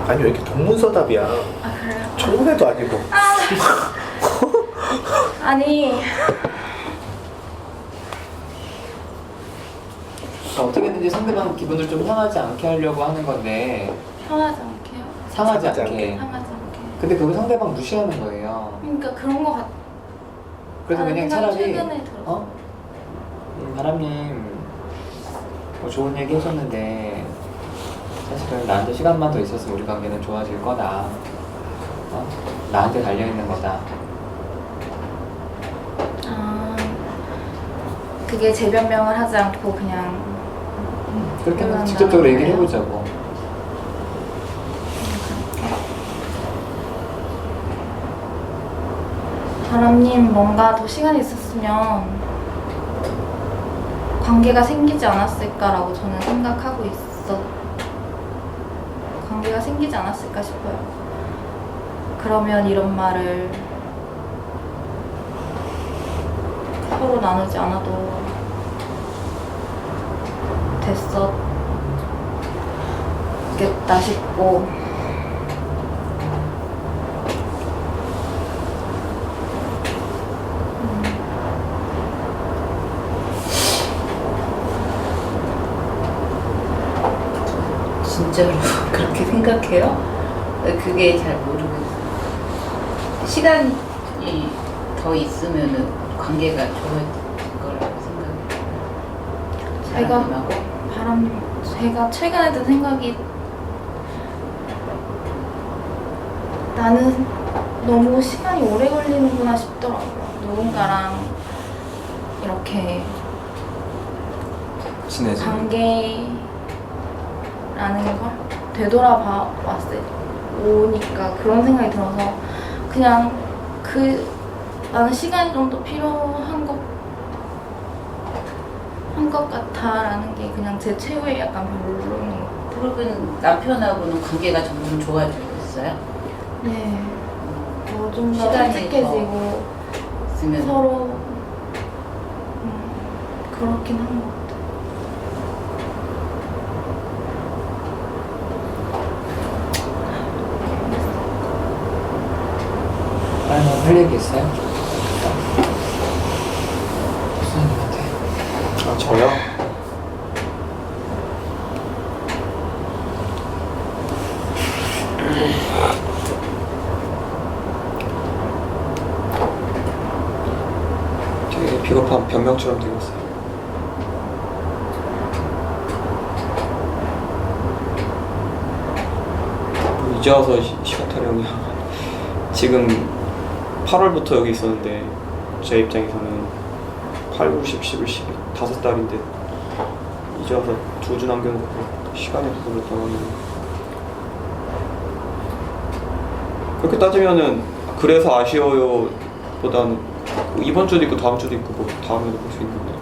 아니 왜 이렇게 동문서답이야? 아 그래요? 청문회도 아니고. 아니 어떻게든지 상대방 기분을 좀 상하지 않게 하려고 하는 건데 편하지 않게요? 상하지 상하지 않게. 상하지 않게. 근데 그거 상대방 무시하는 거예요. 그러니까 그런 거 같. 그래서 그냥 차라리 최근에 들었어. 어? 바람님 뭐 좋은 얘기 해줬는데 사실은 나한테 시간만 더 있었으면 우리 관계는 좋아질 거다. 어? 나한테 달려있는 거다. 아 그게 재변명을 하지 않고 그냥 그렇게 그건 한번 직접적으로 얘기를 나아요. 해보자고. 바람님 뭔가 더 시간이 있었으면 관계가 생기지 않았을까라고 저는 생각하고 있어. 관계가 생기지 않았을까 싶어요. 그러면 이런 말을 서로 나누지 않아도 됐었겠다 싶고. 진짜로 그렇게 생각해요? 그게 잘 모르겠어요. 시간이 더 있으면은 관계가 좋아질 거라고 생각해요. 사람하고. 제가 최근에 든 생각이 나는 너무 시간이 오래 걸리는구나 싶더라고요. 누군가랑 이렇게 친해지. 관계라는 걸 되돌아봐 왔을 오니까 그런 생각이 들어서 그냥 나는 시간이 좀 더 필요한 것 같아라는 게 그냥 제 최후의 약간 결론인 것 같아요. 그러면 남편하고는 관계가 점점 좋아지고 있어요? 네. 좀 더 시간이 솔직해지고 있으면 서로 그렇긴 한 것 같아요. 할 얘기 있어요? 수사님한테. 아, 저요? 되게 비겁한 변명처럼 들렸어요. 뭐 이제 와서 시간 타령이야. 지금 8월부터 여기 있었는데 제 입장에서는 8, 9, 10, 11, 12 5달인데 이제 와서 2주 남겨놓고 시간이 그걸로 떠나면 그렇게 따지면은 그래서 아쉬워요 보다는 이번 주도 있고 다음 주도 있고 뭐 다음에도 볼 수 있는데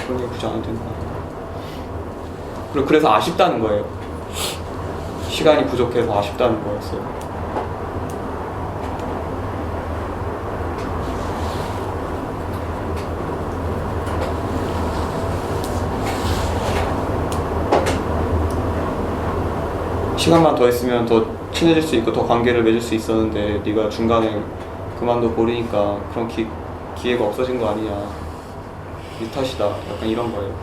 그런 게 굳이 안 해도 되는 거 아닌가. 그리고 그래서 아쉽다는 거예요. 시간이 부족해서 아쉽다는 거였어요. 시간만 더 있으면 더 친해질 수 있고 더 관계를 맺을 수 있었는데 네가 중간에 그만둬 버리니까 그런 기회가 없어진 거 아니냐, 네 탓이다, 약간 이런 거예요.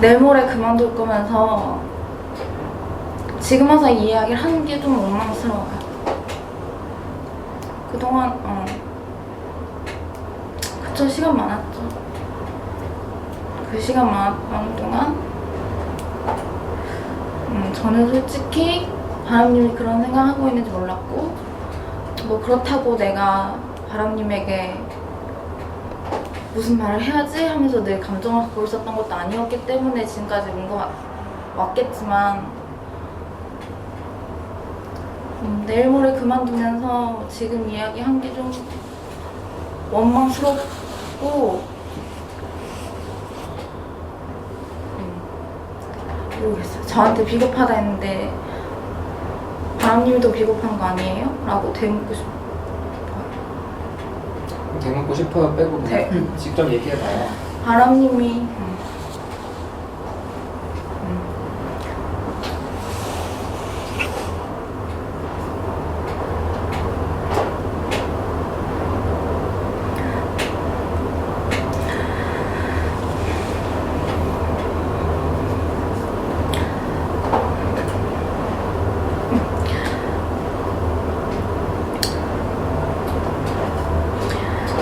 내일 모레 그만둘 거면서 지금 와서 이 이야기를 하는 게 좀 원망스러워요. 그동안 그쵸, 시간 많았죠. 그 시간 많은 동안 저는 솔직히 바람님이 그런 생각하고 있는지 몰랐고, 뭐 그렇다고 내가 바람님에게 무슨 말을 해야지 하면서 늘 감정을 갖고 있었던 것도 아니었기 때문에 지금까지 온 거 왔겠지만, 내일 모레 그만두면서 지금 이야기한 게 좀 원망스럽고 모르겠어요. 저한테 비겁하다 했는데 바람님도 비겁한 거 아니에요? 라고 되묻고 싶어요. 대묻고 싶어요 빼고 그냥 네. 직접 얘기해봐요. 바람님이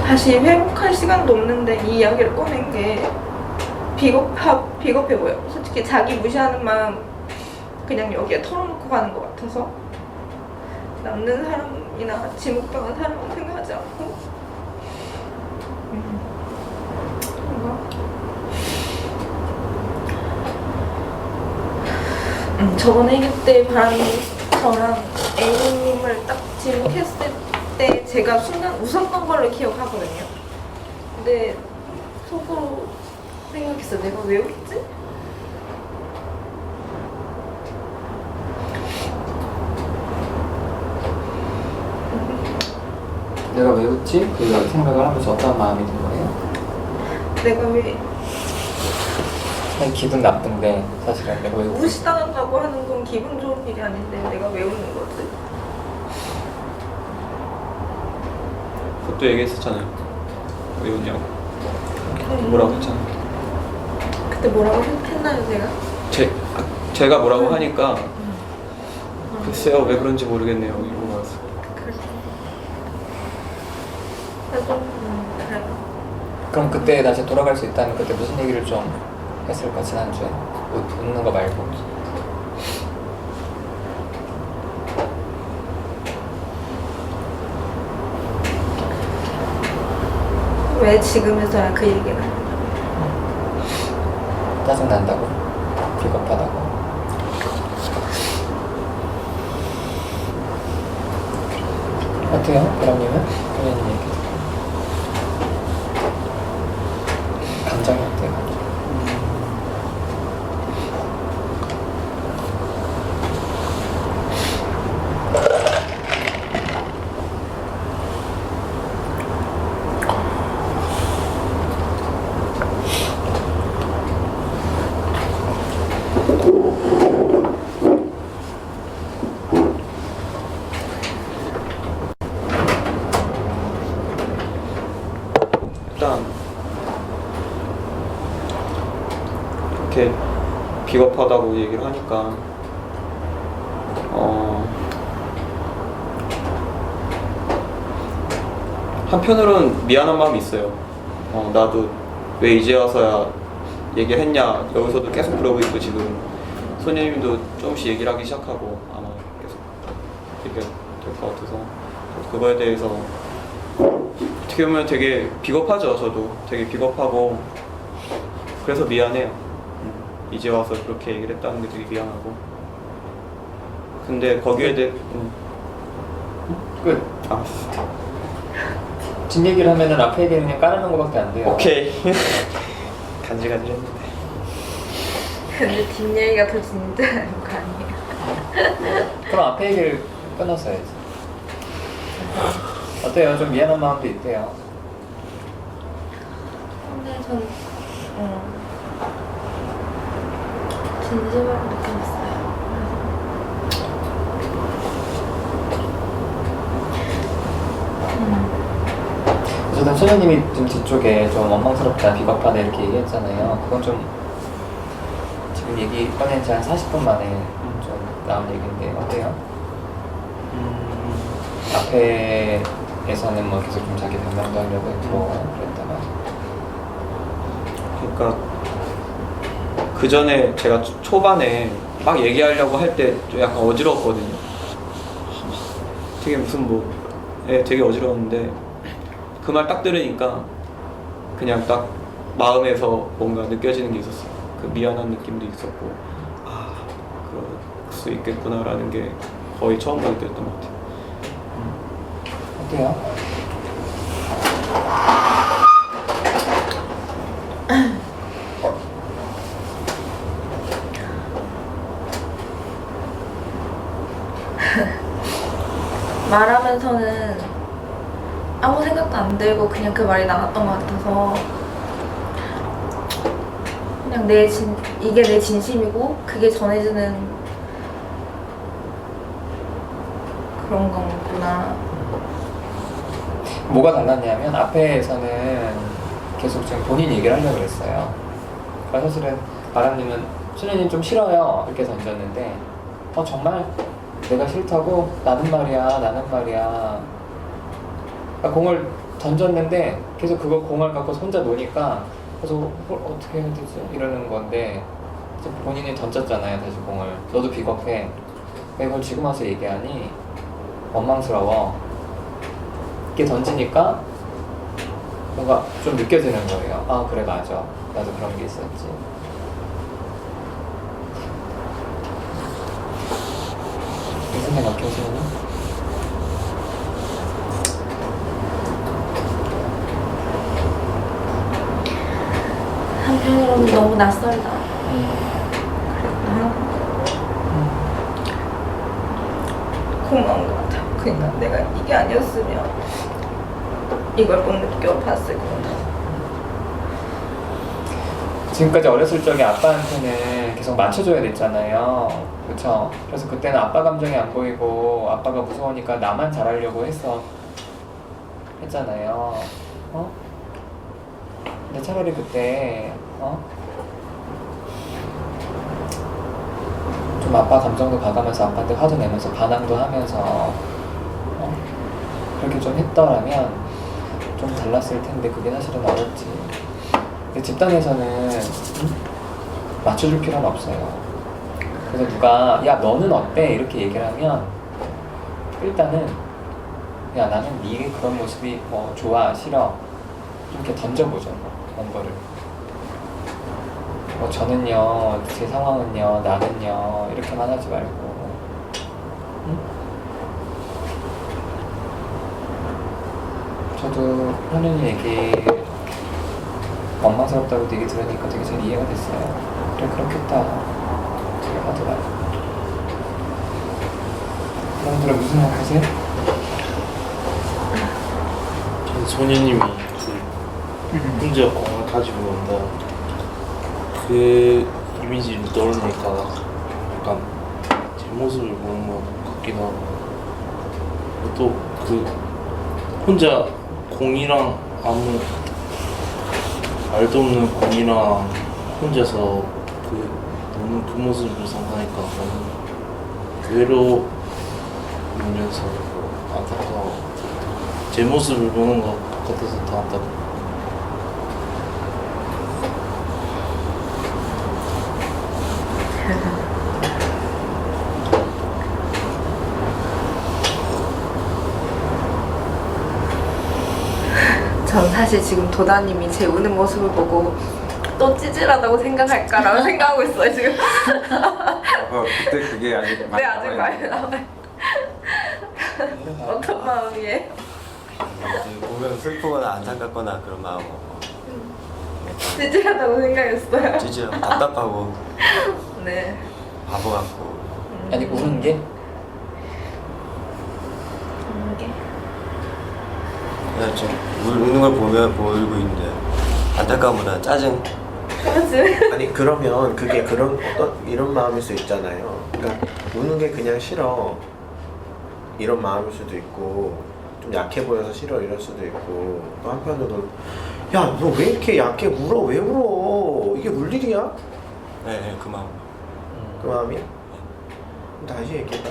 다시 회복할 시간도 없는데 이 이야기를 꺼낸 게 비겁해 보여. 솔직히 자기 무시하는 마음 그냥 여기에 털어놓고 가는 것 같아서 남는 사람이나 지목당한 사람은 생각하지 않고 뭔가 저번에 얘기 때 바람이 저랑 A님을 딱 지목했을 때 제가 순간 웃었던 걸로 기억하거든요. 근데 속으로 생각했어. 내가 왜 웃지? 내가 왜 웃지? 그 생각을 하면서 어떤 마음이 든 거예요? 내가 왜 그냥 기분 나쁜데 사실은 내가 왜 웃지? 무시당한다고 하는 건 기분 좋은 일이 아닌데 내가 왜 웃는 거지? 그것도 얘기했었잖아요. 왜 웃냐고. 뭐라고 했잖아요. 그때 뭐라고 했나요 제가? 제가 뭐라고 하니까 글쎄요 왜 그런지 모르겠네요 이러고 말았어. 그래서 그래서 그래요. 그럼 그때 다시 돌아갈 수 있다면 그때 무슨 얘기를 좀 했을까 지난주에? 웃는 거 말고. 왜 지금에서야 그 얘기를 하는 거야? 짜증난다고? 비겁하다고? 어때요? 그럼님은? 그런 얘기 감정이 어때요? 일단 이렇게 비겁하다고 얘기를 하니까 한편으로는 미안한 마음이 있어요. 나도 왜 이제 와서야 얘기를 했냐. 여기서도 계속 그러고 있고 지금 소녀님도 조금씩 얘기를 하기 시작하고 아마 계속 얘기가 될 것 같아서 그거에 대해서 어떻게 보면 되게 비겁하죠. 저도 되게 비겁하고 그래서 미안해요. 이제 와서 그렇게 얘기를 했다는 게 되게 미안하고 근데 거기에 대해 끝. 아, 뒷 얘기를 하면은 앞에 얘기는 그냥 까르는 거밖에 안 돼요. 오케이 간질간질했는데 근데 뒷얘기가 더 진지한 거 아니에요? 그럼 앞에 얘기를 끊어서 해야지. 어때요? 좀 미안한 마음도 있대요. 근데 전 진심으로 느꼈어요. 어쨌든 소녀님이 좀 뒤쪽에 좀 원망스럽다, 비겁하다 이렇게 얘기했잖아요. 그건 좀 지금 얘기 꺼낸 지 한 40분 만에 좀 나온 얘기인데 어때요? 앞에에서는 뭐 계속 좀 자기 변명도 하려고 했고 그랬다가 그러니까 그 전에 제가 초반에 막 얘기하려고 할 때 좀 약간 어지러웠거든요. 되게 무슨 뭐 되게 어지러웠는데 그 말 딱 들으니까 그냥 딱 마음에서 뭔가 느껴지는 게 있었어요. 그 미안한 느낌도 있었고 그럴 수 있겠구나라는 게 거의 처음으로 느꼈던 것 같아요. 어때요? 말하면서는 아무 생각도 안 들고 그냥 그 말이 나왔던 것 같아서 그냥 이게 내 진심이고 그게 전해지는 그런 거구나. 뭐가 달랐냐면 앞에서는 계속 지금 본인 얘기를 하려고 그랬어요. 그러니까 사실은 바람님은 수녀님 좀 싫어요 이렇게 던졌는데 정말 내가 싫다고? 나는 말이야 그러니까 공을 던졌는데 계속 그거 공을 갖고 혼자 노니까 그래서 어떻게 해야 되지? 이러는 건데 이제 본인이 던졌잖아요 다시 공을. 너도 비겁해. 이걸 지금 와서 얘기하니 원망스러워. 이렇게 던지니까 뭔가 좀 느껴지는 거예요. 아 그래 맞아. 나도 그런 게 있었지. 무슨 생각해 오시는? 한편으로는 너무 낯설다. 고마운 것 같아. 그러니까 내가 이게 아니었으면 이걸 못 느껴봤을 것 같아. 지금까지 어렸을 적에 아빠한테는 계속 맞춰줘야 됐잖아요. 그쵸? 그래서 그때는 아빠 감정이 안 보이고 아빠가 무서우니까 나만 잘하려고 했잖아요. 근데 차라리 그때 좀 아빠 감정도 봐가면서 아빠한테 화도 내면서 반항도 하면서 그렇게 좀 했더라면 좀 달랐을 텐데 그게 사실은 어렵지. 근데 집단에서는 맞춰줄 필요는 없어요. 그래서 누가 야 너는 어때? 이렇게 얘기를 하면 일단은 야 나는 네 그런 모습이 좋아 싫어 이렇게 던져보죠. 뭔가를 저는요 제 상황은요 나는요 이렇게만 하지 말고 응? 저도 현윤이 얘기 원망스럽다고 얘기 들으니까 되게 잘 이해가 됐어요. 그래 그렇겠다 되게 하더라고요. 여러분들은 무슨 생각하세요? 소녀님이 혼자 공을 가지고 온다 그 이미지를 떠올리니까 약간 제 모습을 보는 것 같기도 하고 또 그 혼자 공이랑 아무 말도 없는 공이랑 혼자서 노는 그 모습을 상상하니까 너무 외로우면서 안타까워. 제 모습을 보는 것 같아서 더 안타까워. 전 사실 지금 도다님이 제 우는 모습을 보고 또 찌질하다고 생각할까라고 생각하고 있어요 지금. 그때 그게 아직 네 아직 많이 남아요. 어떤 마음이에요? 보면 슬프거나 안타깝거나 그런 마음 찌질하다고 생각했어요. 찌질하고 답답하고 네. 바보 같고 아니 우는 게? 이게 그냥 좀 우는 걸 보이고 있는데 안타까움보다 짜증. 그렇지. 아니 그러면 그게 그런 이런 마음일 수 있잖아요. 그러니까 우는 게 그냥 싫어 이런 마음일 수도 있고 좀 약해 보여서 싫어 이럴 수도 있고 또 한편으로는 야 너 왜 이렇게 약해 울어 왜 울어 이게 울 일이야? 네, 그 마음. 그 마음이야? 다시 얘기해봐.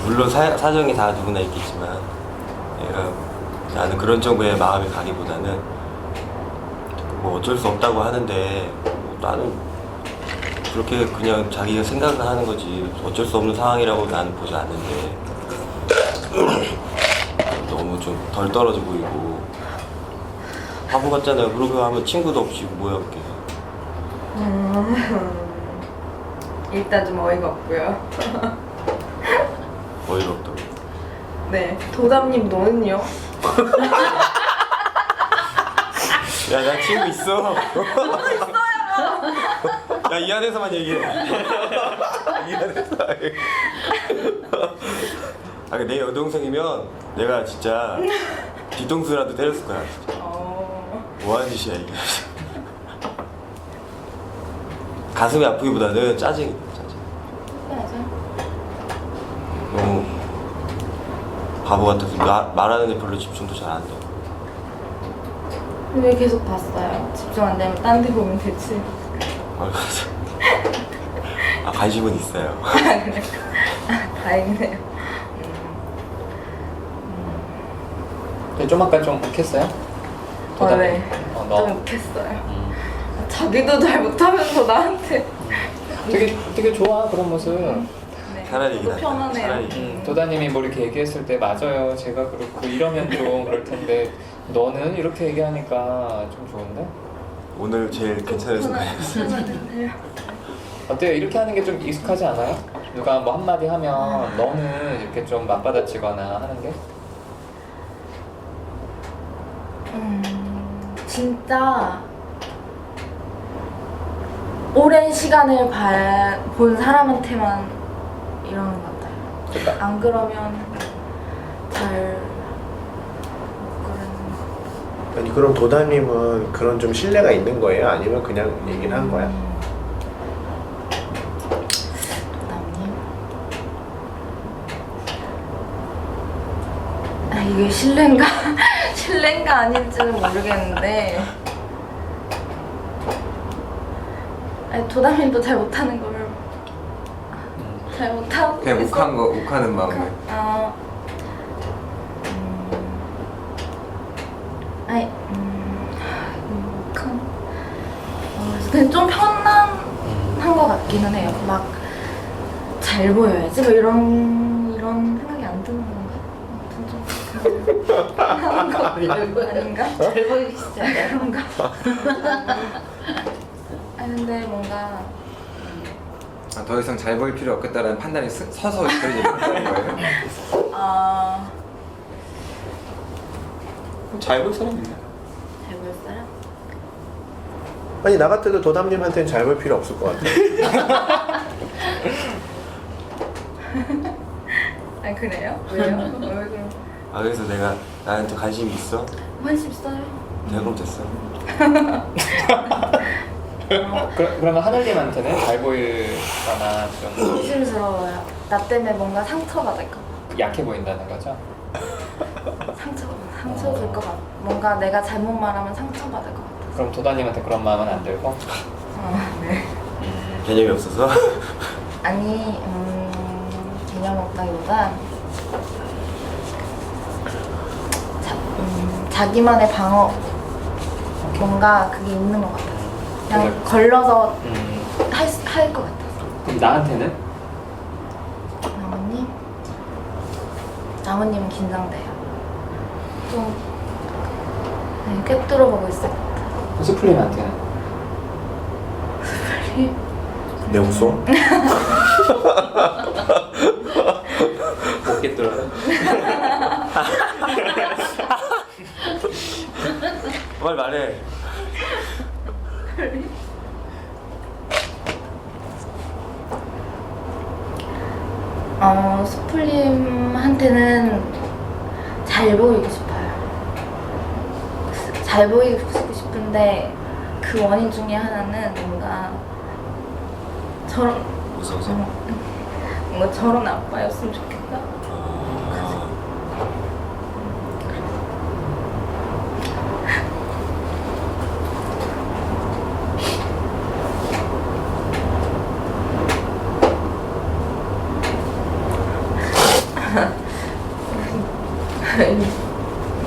물론 사정이 다 누구나 있겠지만 나는 그런 정도의 마음이 가기보다는 뭐 어쩔 수 없다고 하는데 나는 그렇게 그냥 자기가 생각을 하는 거지 어쩔 수 없는 상황이라고 나는 보지 않는데 너무 좀 덜 떨어져 보이고 바보 같잖아요. 그러고 하면 친구도 없이 뭐야 그게. 일단 좀 어이가 없고요. 어이가 없다고. 네. 도담님 너는요? 야, 나 친구 있어. 야, 이 안에서만 얘기해. 이 안에서. 아, 내 여동생이면 내가 진짜 뒤통수라도 때렸을 거야. 진짜. 뭐 하는 짓이야 이게. 가슴이 아프기보다는 짜증이. 맞아. 너무 바보 같아서 말하는 데 별로 집중도 잘 안 돼. 왜 계속 봤어요? 집중 안 되면 딴 데 보면 되지. 아, 관심은 있어요. 그래. 다행이네요. 근데 좀 아까 좀 욱했어요? 네. 너. 좀 웃겼어요. 자기도 잘 못하면서 나한테. 되게 좋아 그런 모습. 네. 차라리 이게 저도 편하네요. 차라리. 도다님이 뭐 이렇게 얘기했을 때 맞아요. 제가 그렇고 이러면 좀 그럴 텐데 너는 이렇게 얘기하니까 좀 좋은데? 오늘 제일 괜찮은 순간. 편하네요. 어때요? 이렇게 하는 게 좀 익숙하지 않아요? 누가 뭐 한마디 하면 너는 이렇게 좀 맞받아치거나 하는 게? 진짜 오랜 시간을 본 사람한테만 이러는 것 같아요. 안 그러면 잘 못 그러는. 아니 그럼 도다님은 그런 좀 신뢰가 있는 거예요? 아니면 그냥 얘기를 한 거야? 도담님? 아 이게 신뢰인가 신뢰인가 아닌지는 모르겠는데. 아니 도담님도 잘 못하는 걸 잘 못하고 그냥 있어. 욱하는 마음에. 아니, 그냥 좀 편안한 것 같기는 해요. 막 잘 보여야지 뭐 이런 생각이 안 드는 건가? 아무튼 좀 편안한 거 아닌가? 잘 보이기 시작해. 그런가? 아니 근데 뭔가 아, 더 이상 잘 보일 필요 없겠다라는 판단이 서서 그런 얘기를 하는 거예요. 잘 볼 사람 있나요? 잘 보일 사람? 아니 나 같아도 도담님한테는 잘 볼 필요 없을 것 같아. 아니 그래요? 왜요? 왜 그럼? 아, 그래서 내가 나한테 관심이 있어? 관심 있어요. 내가 그럼 됐어. 그러면 하늘님한테는 잘 보이거나 좀 조심스러워요. 나 때문에 뭔가 상처받을까 봐. 약해 보인다는 거죠? 상처 줄 것 같아. 뭔가 내가 잘못 말하면 상처받을 것 같아. 그럼 도다님한테 그런 마음은 안 들고? 네. 개념이 없어서. 아니, 개념 없다기보다 자기만의 방어 뭔가 그게 있는 것 같아서 그냥 걸러서 할 것 같아서. 그럼 나한테는? 나무님은 긴장돼요. 좀 꿰뚫어 보고 있을 것 같아요. 스플림한테는? 내 웃어? 못 겠더라고요. 말 말해. 스플림한테는 잘 보이고 싶어요. 잘 보이고 싶은데 그 원인 중에 하나는 뭔가 무서워서. 뭔가 저런 아빠였으면 좋겠다.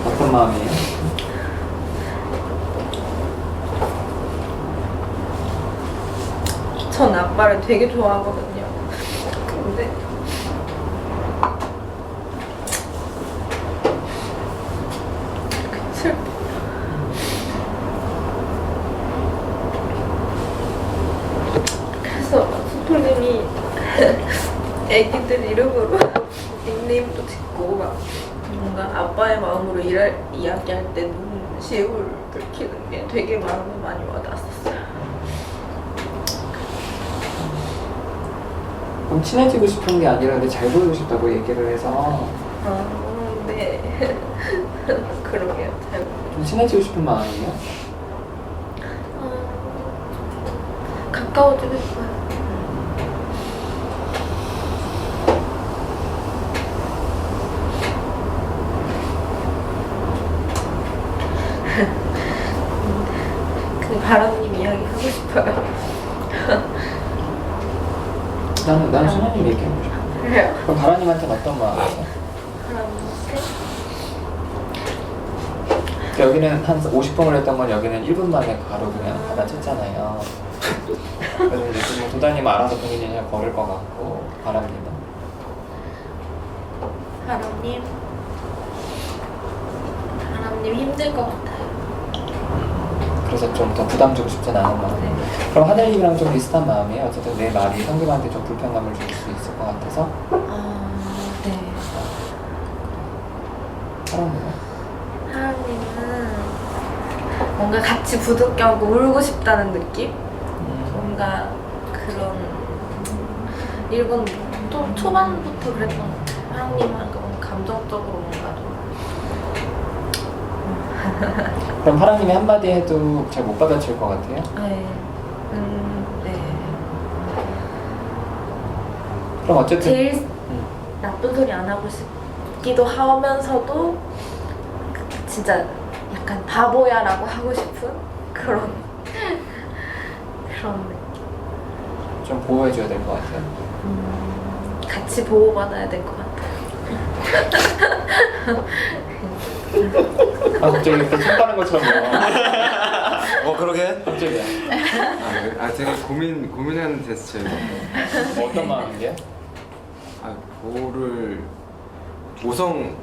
어떤 마음이에요? 전 아빠를 되게 좋아하거든요. 근데 슬퍼. 그래서 스톨님이 애기들 이름으로 닉네임도 짓고 막 뭔가 아빠의 마음으로 이야기할 때 눈시울 긁히는 게 되게 마음에 많이 와닿았었어요. 그럼 친해지고 싶은 게 아니라 근데 잘 보이고 싶다고 얘기를 해서 네. 그러게요. 잘 좀 친해지고 싶은 마음이에요? 가까워지고 싶어요. 근데 바람님 이야기 하고 싶어요. 나는 소녀님 얘기하고 싶어. 그래요? 그럼 바라님한테는 어떤 마음이에요? 바람님한테? 여기는 한 50분을 했던 건 여기는 1분 만에 바로 그냥 받아쳤잖아요. 그래서 이제 뭐 도다님 알아서 본인이 그냥 걸을 것 같고 바람님은? 바람님 힘들 것 같아요. 그래서 좀 더 부담 주고 싶진 않은 마음. 네. 그럼 하늘님이랑 좀 비슷한 마음이에요. 어쨌든 내 말이 상대방한테 좀 불편감을 줄 수 있을 것 같아서. 네. 사람은 하나님은 뭔가 같이 부둥켜고 울고 싶다는 느낌? 뭔가 그런 일본 또 초반부터 그랬던 것 같아요. 하나님하고 뭔가 감정적으로 뭔가 좀 그럼 하나님이 한마디 해도 잘 못 받아칠 것 같아요? 네. 네. 그럼 어쨌든 제일 나쁜 소리 안 하고 싶기도 하면서도 진짜 약간 바보야라고 하고 싶은 그런 느낌. 좀 보호해줘야 될 것 같아요. 같이 보호받아야 될 것 같아요. 아 갑자기 이렇게 손 빠는 것처럼 그러게. 갑자기야. 되게 고민하는 제스처예요. 어떤 마음인데요? 보호를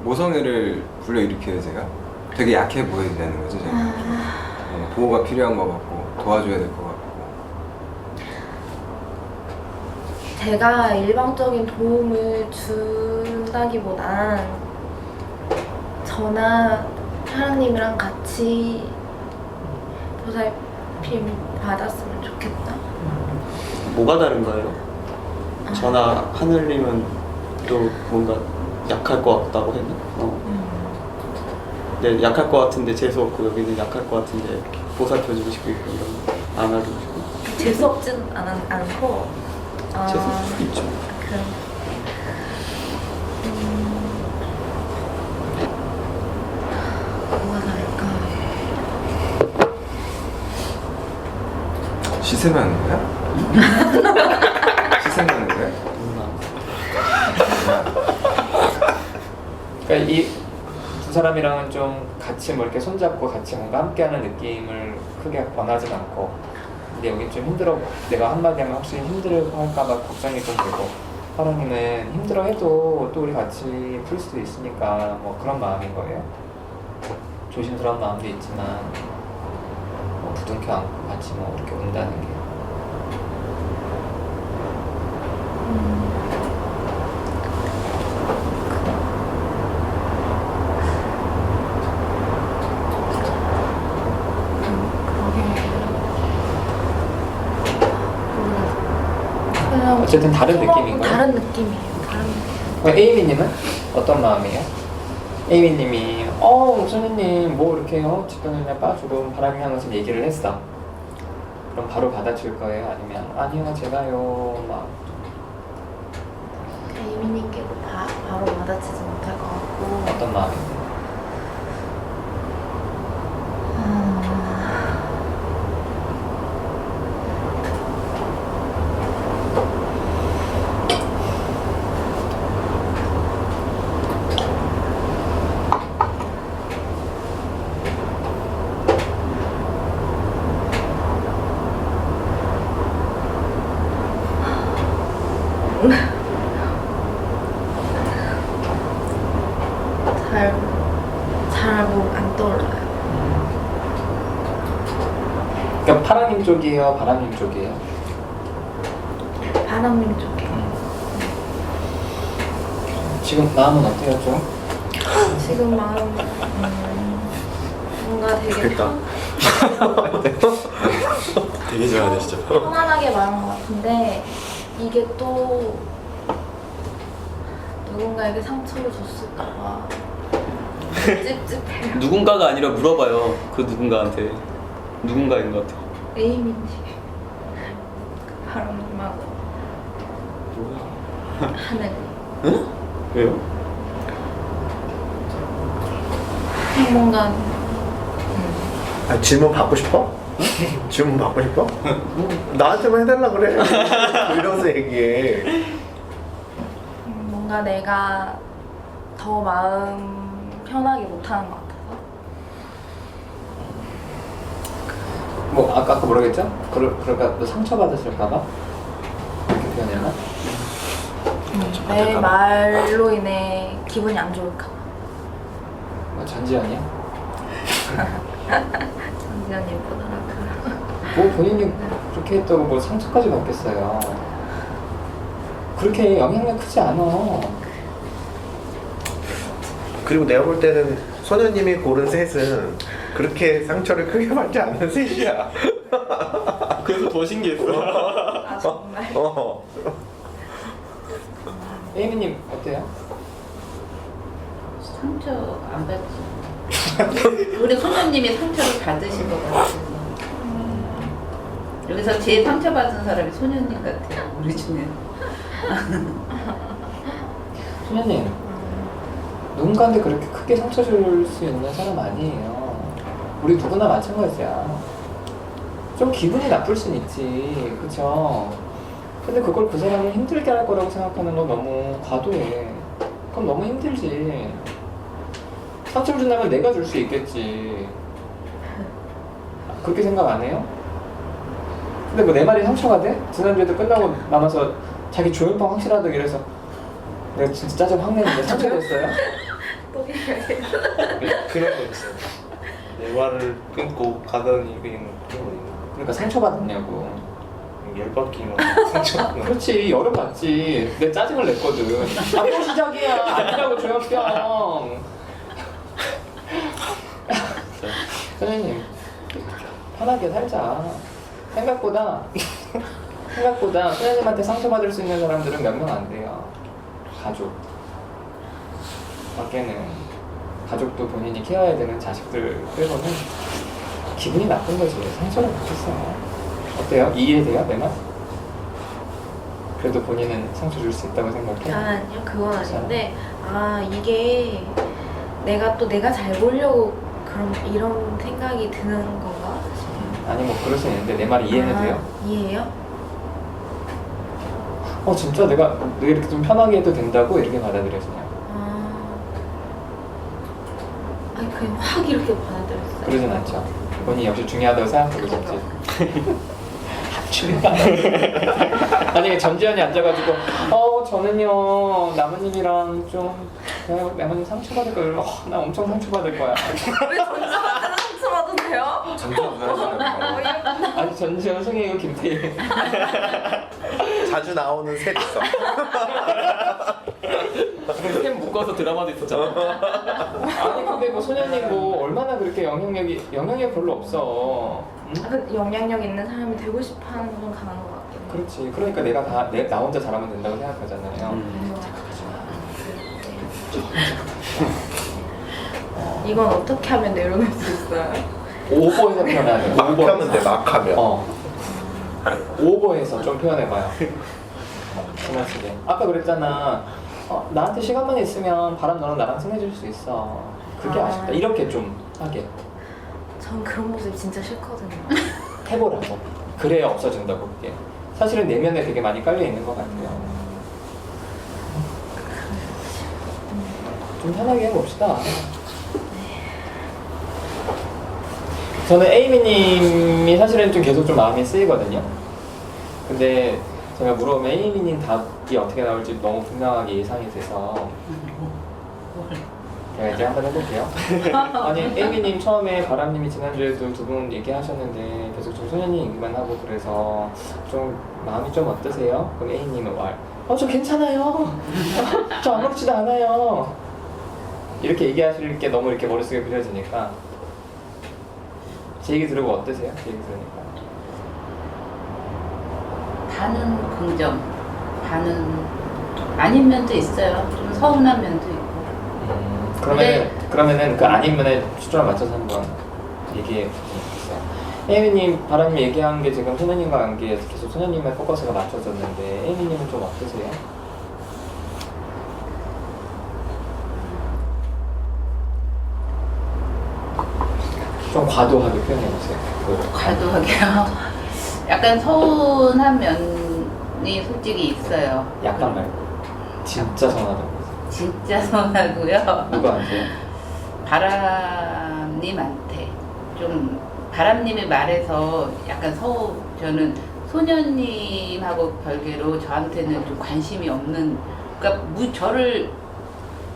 모성애를 불러일으켜요 제가. 되게 약해 보여야 되는 거죠 제가. 네, 보호가 필요한 것 같고 도와줘야 될 것 같고. 제가 일방적인 도움을 준다기보단 저나 사랑님이랑 같이 보살핌 받았으면 좋겠다. 뭐가 다른가요? 저나 하늘님은 또 뭔가 약할 것 같다고 했나? 네, 약할 것 같은데 재수 없고 여기는 약할 것 같은데 보살펴주고 싶고 이런 거 안아주고 싶고. 재수 없진 않고 재수 있죠. 뭐가 다를까? 시샘 하는 거야? 시샘 하는 거야? 그러니까 이 두 사람이랑은 좀 같이 뭐 이렇게 손잡고 같이 뭔가 함께하는 느낌을 크게 권하진 않고, 근데 여기 좀 힘들어, 내가 한마디 하면 혹시 힘들어할까봐 걱정이 좀 되고, 하나님은 힘들어해도 또 우리 같이 풀 수도 있으니까 뭐 그런 마음인 거예요. 조심스러운 마음도 있지만 뭐 부둥켜 안고 같이 뭐 이렇게 온다는 게. 어쨌든 다른 느낌인 거예요? 다른 느낌이에요. 다른 느낌. 에이미님은 어떤 마음이에요? 에이미님이 선생님 뭐 이렇게 집단을 빠주고 바람이 향해서 얘기를 했어. 그럼 바로 받아줄 거예요? 아니면 아니요 제가요 막 이민님께도 바로 와닿치지 못할 것 같고. 어떤 마음인데? 잘 안 떠올라요. 그러니까 파랑님 쪽이에요? 바람님 쪽이에요? 바람님 쪽에. 지금 마음은 어때요 좀? 지금 마음 뭔가 되게 됐다. 되게 좋아하네 진짜. 편안하게 말한 것 같은데 이게 또 누군가에게 상처를 줬을까봐 찝찝해요. 누군가가 아니라 물어봐요. 그 누군가한테. 누군가인 것 같아. 에이미님 바람님하고 하늘 왜요? 뭔가 아, 질문 받고 싶어? 질문 받고 싶어? 나한테만 해달라 그래. 이러면서 얘기해. 뭔가 내가 더 마음 편하게 못하는 것 같아서 뭐 아까 뭐라고 했죠? 그러니까 너 상처받으실까봐? 이렇게 표현했나? 내 말로 인해 기분이 안 좋을까 봐. 뭐 전지현이야? 전지현 예쁘더라고요. 뭐 본인이 그렇게 했다고 뭐 상처까지 받겠어요. 그렇게 영향력 크지 않아. 그리고 내가 볼 때는 소녀님이 고른 셋은 그렇게 상처를 크게 받지 않는 셋이야. 그래서 더 신기했어. 아 정말? 에이미님 어때요? 상처 안 받지. 우리 소녀님이 상처를 받으신 것 같아서. 여기서 제일 상처받은 사람이 소녀님 같아요. 우리 중에. 소녀님 누군가한테 그렇게 크게 상처 줄 수 있는 사람 아니에요. 우리 누구나 마찬가지야. 좀 기분이 나쁠 순 있지, 그쵸? 근데 그걸 그 사람을 힘들게 할 거라고 생각하는 건 너무 과도해. 그럼 너무 힘들지. 상처를 준다면 내가 줄 수 있겠지. 그렇게 생각 안 해요? 근데 뭐 내 말이 상처가 돼? 지난주에도 끝나고 남아서 자기 조현병 확실하다고 이래서 내가 진짜 짜증 확 내는데 상처됐어요? 또 얘기해. 그런 거 있어요. 내 말을 끊고 가더니 그냥 그러니까 상처받았냐고. 열받기만 상처. 그렇지, 열어봤지. 내 짜증을 냈거든. 아, 또 시작이야. 아니라고 조현병. 선생님, 편하게 살자. 생각보다 선생님한테 상처받을 수 있는 사람들은 몇 명 안 돼요. 가족. 밖에는 가족도 본인이 케어해야 되는 자식들 빼고는 기분이 나쁜 거지. 상처를 받겠어. 어때요? 이해돼요? 내 말? 그래도 본인은 상처 줄 수 있다고 생각해? 아니요, 그건 아닌데 이게 내가 잘 보려고 그런 이런 생각이 드는 건가? 아니 뭐 그럴 수 있는데 내 말이 이해는 돼요? 이해해요? 진짜 내가 이렇게 좀 편하게 해도 된다고 이렇게 받아들여지냐? 아니 그냥 확 이렇게 받아들였어요. 그러진 않죠. 본인이 역시 중요하다고 생각하고 있었지. 만약에 전지현이 앉아가지고 저는요 나무님이랑 좀 나무님 상처받을 거예요. 나 엄청 상처받을 거야. 왜 전지현한테 상처받아도 돼요? 전투 잘하잖아요. 아니 전지현, 송혜교, 김태희. 자주 나오는 셋 있어. 템 묶어서 드라마도 있었잖아. 아니 근데 뭐 소녀님 뭐 얼마나 그렇게 영향력 별로 없어. 응? 영향력 있는 사람이 되고 싶어하는 건 강한 것 같긴 해요. 그렇지. 그러니까 내가 나 혼자 잘하면 된다고 생각하잖아요. 이건 어떻게 하면 내려놓을 수 있어요? 오버해서 표현해야 돼. 막 하면 돼, 막 하면. 오버해서 좀 표현해봐요. 지나치게. 아까 그랬잖아. 나한테 시간만 있으면 바람 너랑 나랑 친해질 수 있어. 그게 아쉽다. 이렇게 좀 하게. 전 그런 모습 진짜 싫거든요. 해보라고. 그래야 없어진다고 그게. 사실은 내면에 되게 많이 깔려있는 것 같아요. 좀 편하게 해봅시다. 저는 에이미님이 사실은 좀 계속 좀 마음이 쓰이거든요. 근데 제가 물어보면 에이미님 답이 어떻게 나올지 너무 분명하게 예상이 돼서 제가 이제 한번 해볼게요. 아니 에이미님 처음에 바람님이 지난주에도 두 분 얘기하셨는데 계속 좀 소년님 얘기만 하고 그래서 좀 마음이 좀 어떠세요? 그럼 에이님은 저 괜찮아요. 저 아무렇지도 않아요. 이렇게 얘기하실 게 너무 이렇게 머릿속에 그려지니까 제 얘기 들으고 어떠세요? 제 얘기 들으니까. 반은 긍정, 반은 아닌 면도 있어요. 좀 서운한 면도 있고. 그러면은 그 아닌 면에 초점을 맞춰서 한번 얘기해 주세요. 에이미님, 바람님 얘기한 게 지금 소녀님과 관계에서 계속 소녀님의 포커스가 맞춰졌는데 에이미님은 좀 어떠세요? 좀 과도하게 표현해보세요. 과도하게요. 약간 서운한 면이 솔직히 있어요. 약간 말고 진짜 서운하다고. 진짜 서운하고요. 누구한테요? 바람님한테 좀 바람님의 말에서 약간 저는 소녀님하고 별개로 저한테는 좀 관심이 없는, 그러니까 저를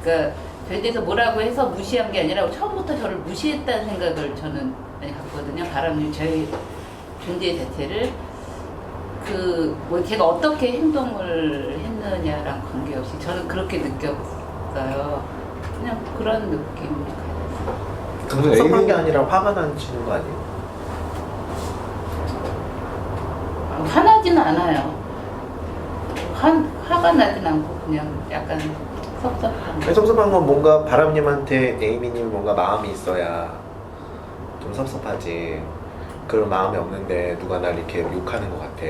그러니까 저에 대해서 뭐라고 해서 무시한 게 아니라 처음부터 저를 무시했다는 생각을 저는 많이 갖거든요. 바람님 저의 존재 자체를 뭐 제가 어떻게 행동을 했느냐랑 관계없이 저는 그렇게 느꼈어요. 그냥 그런 느낌이 가졌어요. 섭섭한 게 아니라 화가 나시는 거 아니에요? 화나지는 않아요. 화가 나진 않고 그냥 약간 섭섭한 거. 섭섭한 건 뭔가 바람님한테 에이미님이 뭔가 마음이 있어야 좀 섭섭하지. 그런 마음이 없는데 누가 날 이렇게 욕하는 것 같아.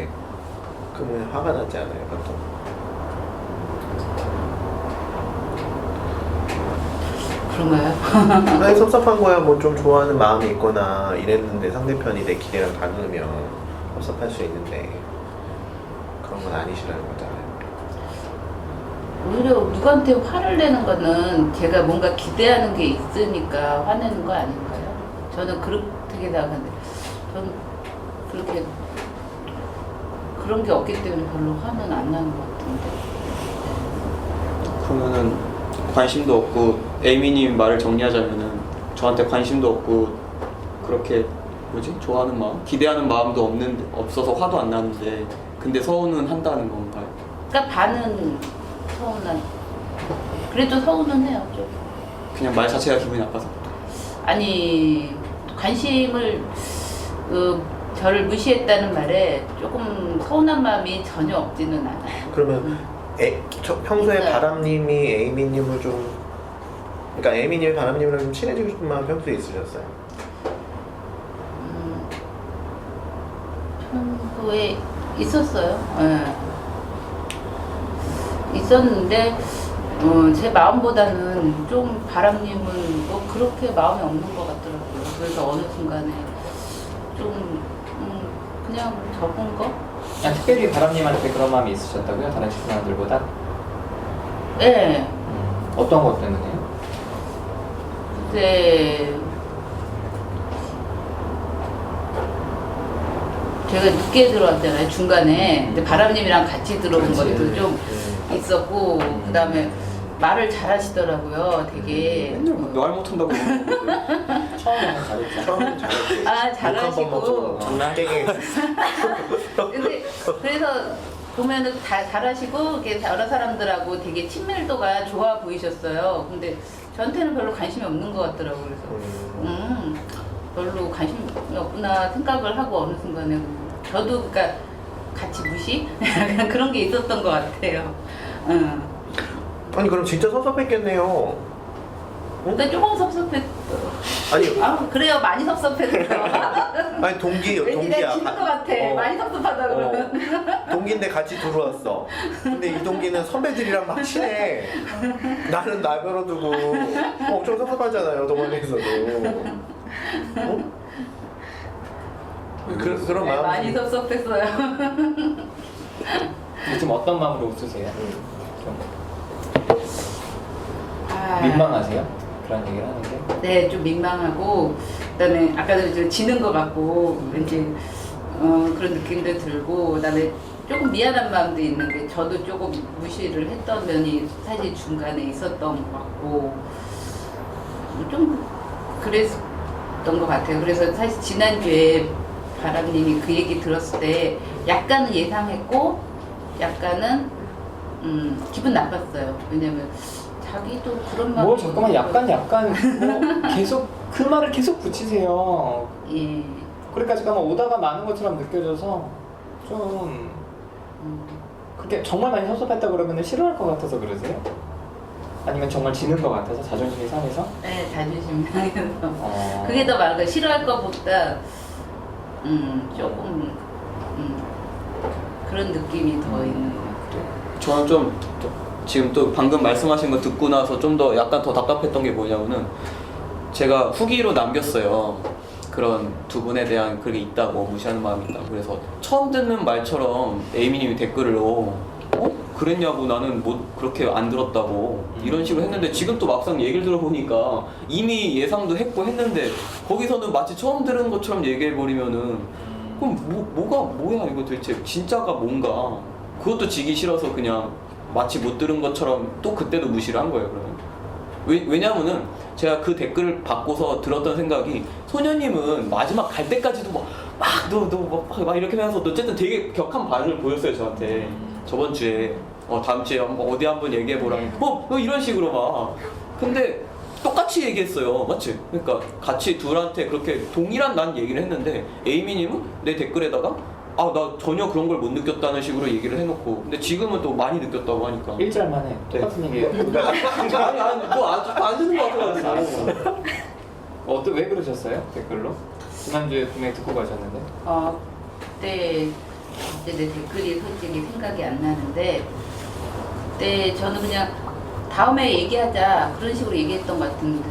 그러면 화가 나지 않아요, 보통? 그런가요? 아니 섭섭한 거야. 뭐 좀 좋아하는 마음이 있거나 이랬는데 상대편이 내 기대랑 다르면 섭섭할 수 있는데 그런 건 아니시라는 거잖아요. 오히려 누구한테 화를 내는 거는 제가 뭔가 기대하는 게 있으니까 화내는 거 아닌가요? 저는 그렇게 생각하는데 저는 그렇게 그런 게 없기 때문에 별로 화는 안 나는 것 같은데. 그러면은 관심도 없고 에이미님 말을 정리하자면은 저한테 관심도 없고 그렇게 좋아하는 마음, 기대하는 마음도 없어서 화도 안 나는데 근데 서운은 한다는 건가요? 그러니까 반은 서운한. 그래도 서운은 해요 좀. 그냥 말 자체가 기분이 나빠서? 아니 관심을 저를 무시했다는 말에 조금 서운한 마음이 전혀 없지는 않아요. 그러면 평소에 있어요. 바람님이 에이미님을 좀, 그러니까 에이미님이 바람님이랑 좀 친해지고 싶은 마음 평소에 있으셨어요? 평소에 있었어요. 네. 있었는데 제 마음보다는 좀 바람님은 뭐 그렇게 마음이 없는 것 같더라고요. 그래서 어느 순간에 좀 그냥 적은 거? 그냥 특별히 바람님한테 그런 마음이 있으셨다고요? 다른 친구들보다? 네. 어떤 것 때문에요? 그때 제가 늦게 들어왔잖아요, 중간에. 근데 바람님이랑 같이 들어온 그렇지. 것도 좀 있었고, 그 다음에 말을 잘 하시더라고요, 되게. 맨날 말 못한다고 처음에는 잘했죠. 처음엔 잘했지. 아, 잘하시고. 장난? 근데 그래서 보면은 다 잘하시고, 이렇게 여러 사람들하고 되게 친밀도가 좋아 보이셨어요. 근데 저한테는 별로 관심이 없는 것 같더라고요. 그래서, 별로 관심이 없구나 생각을 하고 어느 순간에 저도 그러니까 같이 무시? 약간 그런 게 있었던 것 같아요. 아니 그럼 진짜 섭섭했겠네요. 근데 조금 섭섭했어. 아니 그래요, 많이 섭섭했어요. 아니 동기야. 왠지 내가 지는 것 같아. 많이 섭섭하다 그러면. 동기인데 같이 들어왔어. 근데 이 동기는 선배들이랑 막 친해. 나는 나별로 두고 엄청 섭섭하잖아요, 동아리에서도. 그런 네, 마음. 많이 섭섭했어요. 지금 어떤 마음으로 웃으세요? 좀 아, 민망하세요? 그런 얘기를 하는 게? 네, 좀 민망하고, 그다음에 아까도 좀 지는 것 같고, 왠지 그런 느낌도 들고, 그다음에 조금 미안한 마음도 있는 게 저도 조금 무시를 했던 면이 사실 중간에 있었던 것 같고, 좀 그랬던 것 같아요. 그래서 사실 지난주에 바람님이 그 얘기 들었을 때 약간은 예상했고, 약간은 기분 나빴어요. 왜냐면 자기도 그런 마음. 뭐 잠깐만 약간 뭐 계속 그 말을 계속 붙이세요. 예. 그러니까 잠깐만 오다가 많은 것처럼 느껴져서 좀 그렇게 정말 많이 섭섭했다 그러면 싫어할 것 같아서 그러세요? 아니면 정말 지는 것 같아서 자존심이 상해서? 네, 자존심 상해서. 그게 더 많은 거 싫어할 것보다 조금 그런 느낌이 더 있는 것 같아요. 저는 좀 지금 또 방금 말씀하신 거 듣고 나서 좀 더 약간 더 답답했던 게 뭐냐면은 제가 후기로 남겼어요. 그런 두 분에 대한 그게 있다고, 무시하는 마음이 있다고. 그래서 처음 듣는 말처럼 에이미님이 댓글로 그랬냐고, 나는 뭐 그렇게 안 들었다고 이런 식으로 했는데, 지금 또 막상 얘기를 들어보니까 이미 예상도 했고 했는데 거기서는 마치 처음 들은 것처럼 얘기해버리면은 그럼 뭐야 이거 도대체 진짜가 뭔가, 그것도 지기 싫어서 그냥 마치 못 들은 것처럼 또 그때도 무시를 한 거예요. 그러면 왜냐면은 제가 그 댓글을 받고서 들었던 생각이, 소녀님은 마지막 갈 때까지도 막 이렇게 하면서 어쨌든 되게 격한 반응을 보였어요 저한테. 저번 주에 다음 주에 어디 한번 얘기해보라. 이런 식으로 막. 근데 똑같이 얘기했어요. 맞지? 그러니까 같이 둘한테 그렇게 동일한 난 얘기를 했는데, 에이미님은 내 댓글에다가 나 전혀 그런 걸 못 느꼈다는 식으로 얘기를 해놓고, 근데 지금은 또 많이 느꼈다고 하니까. 1절 만에 똑같은 얘기예요. 아니 뭐 아직 안 듣는 것 같아가지고. 왜 그러셨어요? 댓글로? 지난주에 분명히 듣고 가셨는데. 그때 내 댓글이 솔직히 생각이 안 나는데, 그때 저는 그냥 다음에 얘기하자 그런 식으로 얘기했던 것 같은데,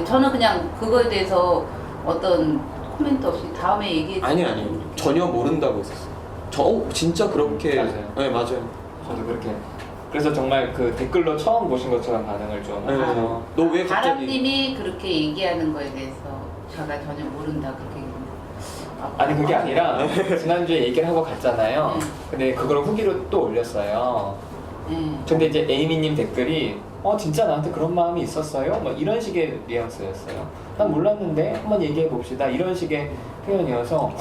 저는 그냥 그거에 대해서 어떤 코멘트 없이 다음에 얘기했죠. 아니 전혀 모른다고 했었어요. 진짜 그렇게. 맞아요. 네, 맞아요. 저도 그렇게. 그래서 정말 그 댓글로 처음 보신 것처럼 반응을 좀 네. 하셔서. 너 왜 갑자기? 바람님이 그렇게 얘기하는 거에 대해서 제가 전혀 모른다 그렇게 얘기했는데. 아니 그게 아니라 지난주에 얘기를 하고 갔잖아요. 네. 근데 그걸 후기로 또 올렸어요. 네. 근데 이제 에이미님 댓글이 진짜 나한테 그런 마음이 있었어요? 뭐 이런 식의 뉘앙스였어요. 난 몰랐는데 한번 얘기해 봅시다. 이런 식의 표현이어서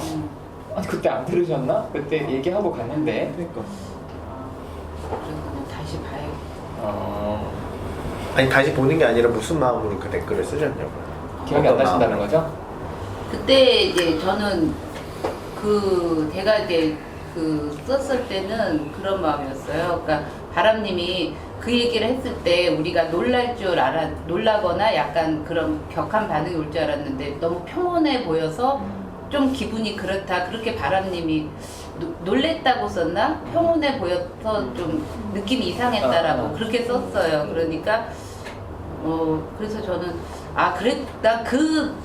아니 그때 안 들으셨나? 그때 얘기하고 갔는데. 그러니까. 그래서 다시 봐야겠다. 아니 다시 보는 게 아니라 무슨 마음으로 그 댓글을 쓰셨냐고요. 기억이 안 어떤 나신다는 마음으로? 거죠? 그때 이제 저는 제가 이제 썼을 때는 그런 마음이었어요. 그러니까 바람님이 그 얘기를 했을 때 우리가 놀라거나 약간 그런 격한 반응이 올 줄 알았는데, 너무 평온해 보여서 좀 기분이 그렇다. 그렇게 바람님이 놀랬다고 썼나? 평온해 보여서 좀 느낌이 이상했다라고 그렇게 썼어요. 그러니까 그래서 저는 그랬다. 그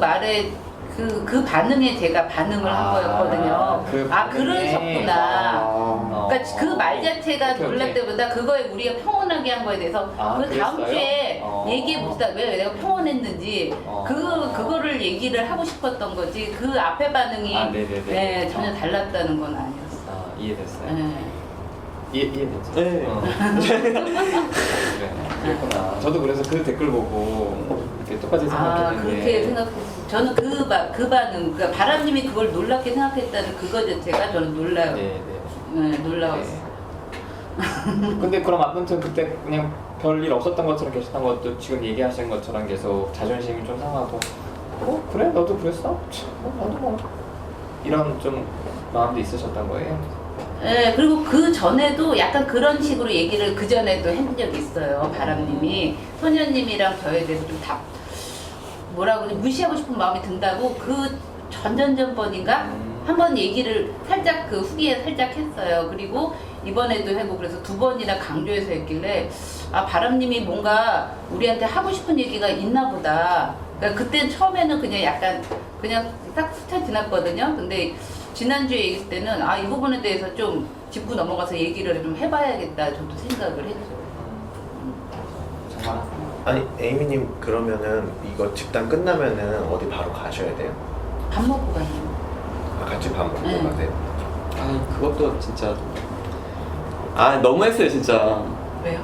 말에 그 반응에 제가 반응을 한 거였거든요. 그러셨구나. 그러니까 그 말 자체가 놀랄 때보다 그거에 우리가 평온하게 한 거에 대해서 그 다음 그랬어요? 주에 얘기해 봅시다. 왜 내가 평온했는지 그거를 얘기를 하고 싶었던 거지. 그 앞에 반응이 네네네. 전혀 달랐다는 건 아니었어. 이해됐어요. 네. 이해됐죠? 네. 그랬구나. 저도 그래서 그 댓글 보고 이렇게 똑같이 생각했는데. 그렇게 생각했어요. 저는 그 반응, 그러니까 바람님이 그걸 놀랍게 생각했다는 그거 자체가 저는 놀라웠어요. 근데 그럼 아무튼 그때 그냥 별일 없었던 것처럼 계셨던 것도 지금 얘기하신 것처럼 계속 자존심이 좀 상하고 그래? 너도 그랬어? 나도 뭐 이런 좀 마음도 있으셨던 거예요? 네, 그리고 그 전에도 약간 그런 식으로 얘기를 그 전에도 한 적이 있어요. 바람님이 소녀님이랑 저에 대해서 좀 뭐라고 그러지, 무시하고 싶은 마음이 든다고 그 전번인가 한번 얘기를 살짝 그 후기에 살짝 했어요. 그리고 이번에도 해고 그래서 두 번이나 강조해서 했길래 바람님이 뭔가 우리한테 하고 싶은 얘기가 있나 보다. 그러니까 그때 처음에는 그냥 딱 스쳐 지났거든요. 근데 지난주에 얘기했을 때는 이 부분에 대해서 좀 짚고 넘어가서 얘기를 좀 해봐야겠다 저도 생각을 했죠. 정말. 아니 에이미님 그러면은 이거 집단 끝나면은 어디 바로 가셔야 돼요? 밥 먹고 가요. 같이 밥 먹고 네. 가세요? 그것도 진짜 너무했어요 진짜. 왜요?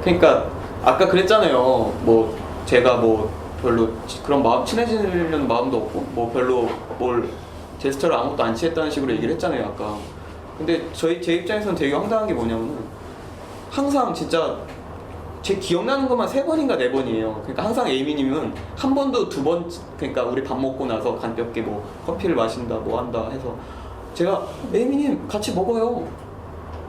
그러니까 아까 그랬잖아요. 뭐 제가 뭐 별로 그런 마음 친해지려는 마음도 없고 뭐 별로 뭘 제스처를 아무것도 안 취했다는 식으로 얘기를 했잖아요 아까. 근데 제 입장에서는 되게 황당한 게 뭐냐면은 항상 진짜 제 기억나는 것만 3번인가 4번이에요. 그러니까 항상 에이미님은 한 번도 2번, 그러니까 우리 밥 먹고 나서 가볍게 뭐 커피를 마신다 뭐 한다 해서 제가 에이미님 같이 먹어요.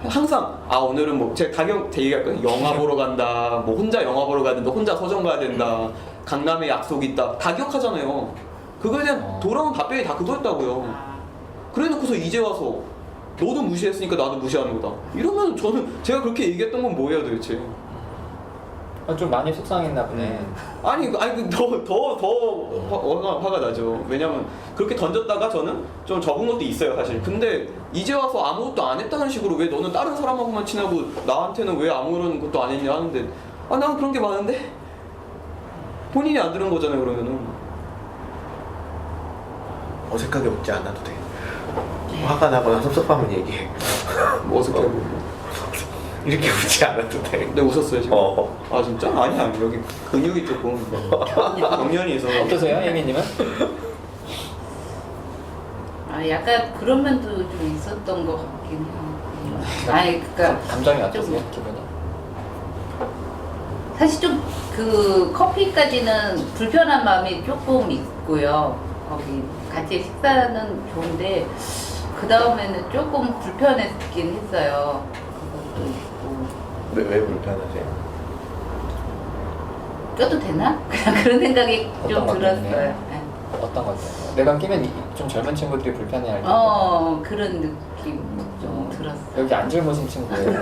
항상 오늘은 뭐 제가 가격 되게 얘기할 영화 보러 간다, 뭐 혼자 영화 보러 가야 된다, 혼자 서점 가야 된다, 강남에 약속 있다 다 기억하잖아요. 그거에 대한 돌아온 답변이 다 그거였다고요. 그래놓고서 이제 와서 너도 무시했으니까 나도 무시하는 거다 이러면 저는 제가 그렇게 얘기했던 건 뭐예요 도대체. 좀 많이 속상했나 보네. 아니 더 화가 나죠. 왜냐면 그렇게 던졌다가 저는 좀 적은 것도 있어요 사실. 근데 이제 와서 아무것도 안 했다는 식으로 왜 너는 다른 사람하고만 친하고 나한테는 왜 아무런 것도 안 했냐 하는데 난 그런 게 많은데 본인이 안 들은 거잖아요 그러면은. 어색하게 웃지 않아도 돼. 화가 나거나 섭섭하면 얘기해. 뭐 어색해 보고. 이렇게 웃지 않아도 돼. 근데 웃었어요 지금. 어. 진짜? 아니야 여기 근육이 조금 경련이 있어서. 어떠세요, 에이미님은? 약간 그런 면도 좀 있었던 것 같긴 해요. 아니 그러니까 감정이 어떠세요, 기분이? 사실 좀 그 커피까지는 불편한 마음이 조금 있고요. 거기 같이 식사는 좋은데 그 다음에는 조금 불편했긴 했어요. 그것도 있고. 왜 불편하세요? 껴도 되나? 그냥 그런 생각이 좀 어떤 것 들었어요. 때문에? 네. 어떤 것 같아요? 내가 끼면 좀 젊은 친구들이 불편해할 때 그런 느낌 좀 들었어요. 여기 안 젊으신 친구예요.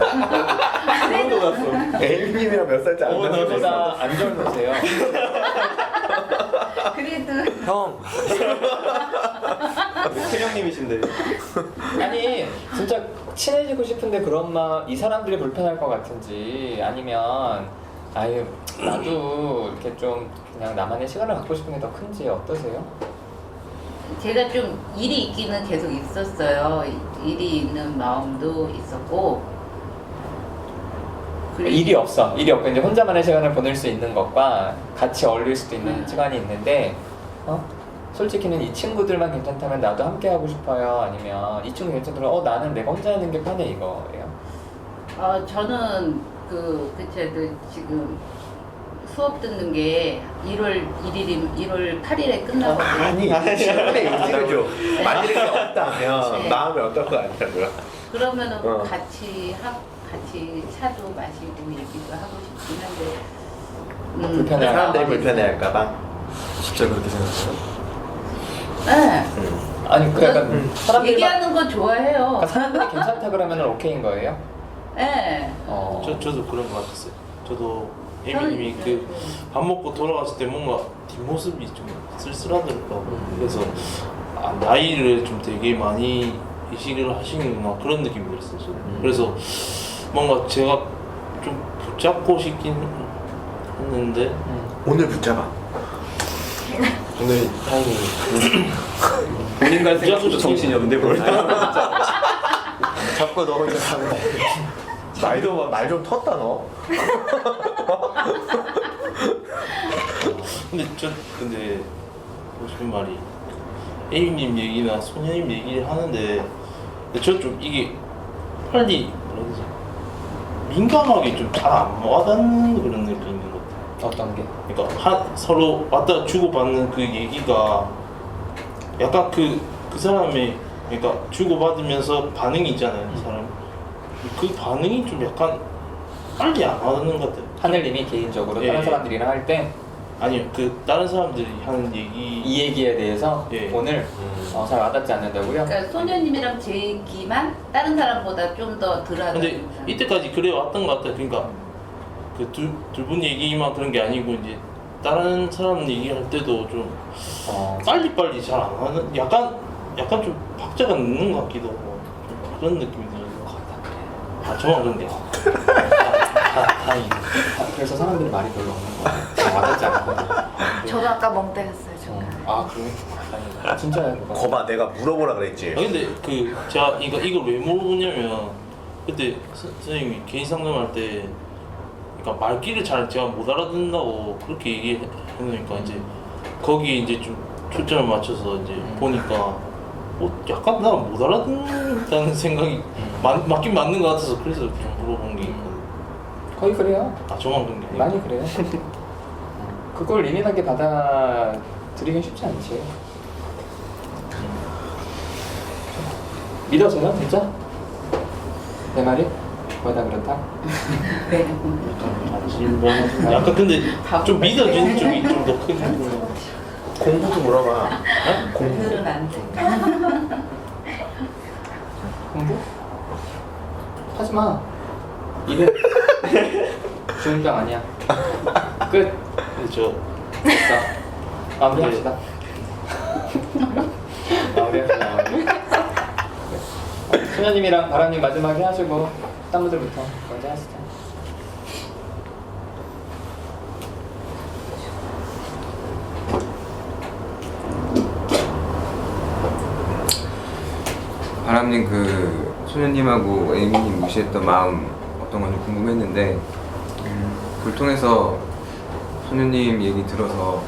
소름 돋았어. 에이미님이랑 몇 살째 안 나세요? 저보다 안 젊으세요. 그래도 형 큰형님이신데. 아니 진짜 친해지고 싶은데 그런 이 사람들이 불편할 것 같은지 아니면 아유 나도 이렇게 좀 그냥 나만의 시간을 갖고 싶은 게 더 큰지 어떠세요? 제가 좀 일이 있기는 계속 있었어요. 일이 있는 마음도 있었고. 그리고 일이 없고 이제 혼자만의 시간을 보낼 수 있는 것과 같이 어울릴 수도 있는 시간이 있는데 솔직히는 이 친구들만 괜찮다면 나도 함께 하고 싶어요. 아니면 이 친구 괜찮다면 나는 내가 혼자 있는 게 편해 이거예요. 저는 지금 수업 듣는 게 1월 8일에 끝나거든요. 아니, 시간에 의지를 줘. 만일 게 없다면 네. 마음이 어떨 것 같냐고요. 그러면은 어. 같이 차도 마시고 얘기도 하고 싶긴 한데 불편해. 사람들이 불편해할까봐. 진짜 그렇게 생각해요? 네. 아니 그 약간 사람들이 얘기하는 거 좋아해요. 사람들이 괜찮다 그러면 오케이인 거예요? 네. 저도 그런 것 같았어요. 저도 저는 에미님이 그 밥 먹고 돌아갔을 때 뭔가 뒷모습이 좀 쓸쓸하더라고요. 그래서 나이를 좀 되게 많이 의식을 하시는구나 그런 느낌이 들었어요. 저는. 그래서 뭔가 제가 좀 붙잡고 싶긴 했는데 오늘 붙잡아. 오늘 타이밍이 본인 갈 생각도 정신이 없는데 뭘. 자꾸 너 혼자 사는 말 좀 텄다 너. 근데 하고 싶은 말이 A님 얘기나 소녀님 얘기를 하는데 저 좀 이게 빨리 뭐라 해야 되지 민감하게 좀 잘 안 와닿는 그런 느낌이 있는 것 같아요. 어떤 게? 그러니까 서로 왔다 주고받는 그 얘기가 약간 그 사람의 그러니까 주고받으면서 반응이 있잖아요. 이 사람 그 반응이 좀 약간 빨리 안 와닿는 것 같아요. 하늘님이 개인적으로 예, 다른 예. 사람들이랑 할 때 이 아니요 그 다른 사람들이 하는 얘기 얘기에 대해서 예. 오늘 잘 와닿지 않는다고요? 그러니까 소녀님이랑 제 얘기만 다른 사람보다 좀 더 덜하다. 근데 이때까지 그래 왔던 것 같아요. 그러니까 그 두 분 얘기만 그런 게 아니고 이제 다른 사람 얘기할 때도 좀 빨리 잘 안 하는 약간 좀 박자가 늦는 것 같기도 하고 좀 그런 느낌이 들어요. 저만 그런데요. 다행이다. 그래서 사람들이 말이 별로 없는 거야. 와닿지 않거든. 저도 아까 멍 때렸어요 잠깐. 그래? 다행이다. 진짜야 그거. 거봐 내가 물어보라 그랬지. 근데 그 제가 이걸 왜 물어보냐면 그때 선생님이 개인 상담할 때 그러니까 말귀를 잘 제가 못 알아듣는다고 그렇게 얘기해놓으니까 이제 거기에 이제 좀 초점을 맞춰서 이제 보니까 약간 나 못 알아듣는다는 생각이 맞긴 맞는 것 같아서 그래서 좀 물어본 게 있거든요. 거의 그래요. 아 저만 그런 게 아니고. 많이 그래요. 그걸 예민하게 받아들이긴 쉽지 않지. 믿어져요, 진짜? 내 말이? 거의 다 그렇다? 네. 아니지 뭐 약간 근데 좀 믿어지는 쪽이 좀 더 크게. 공부도 물어봐. 공부. 오늘은 안 돼. 공부? 하지 마. 일해. 주인장 아니야. 끝. 근데 저 자, 마무리합시다. 마무리합시다. 소녀님이랑 바람님 마지막에 하시고 딴 분들부터 먼저 하시죠. 바람님 그 소녀님하고 에이미님 무시했던 마음 어떤 건지 궁금했는데 그걸 통해서 소녀님 얘기 들어서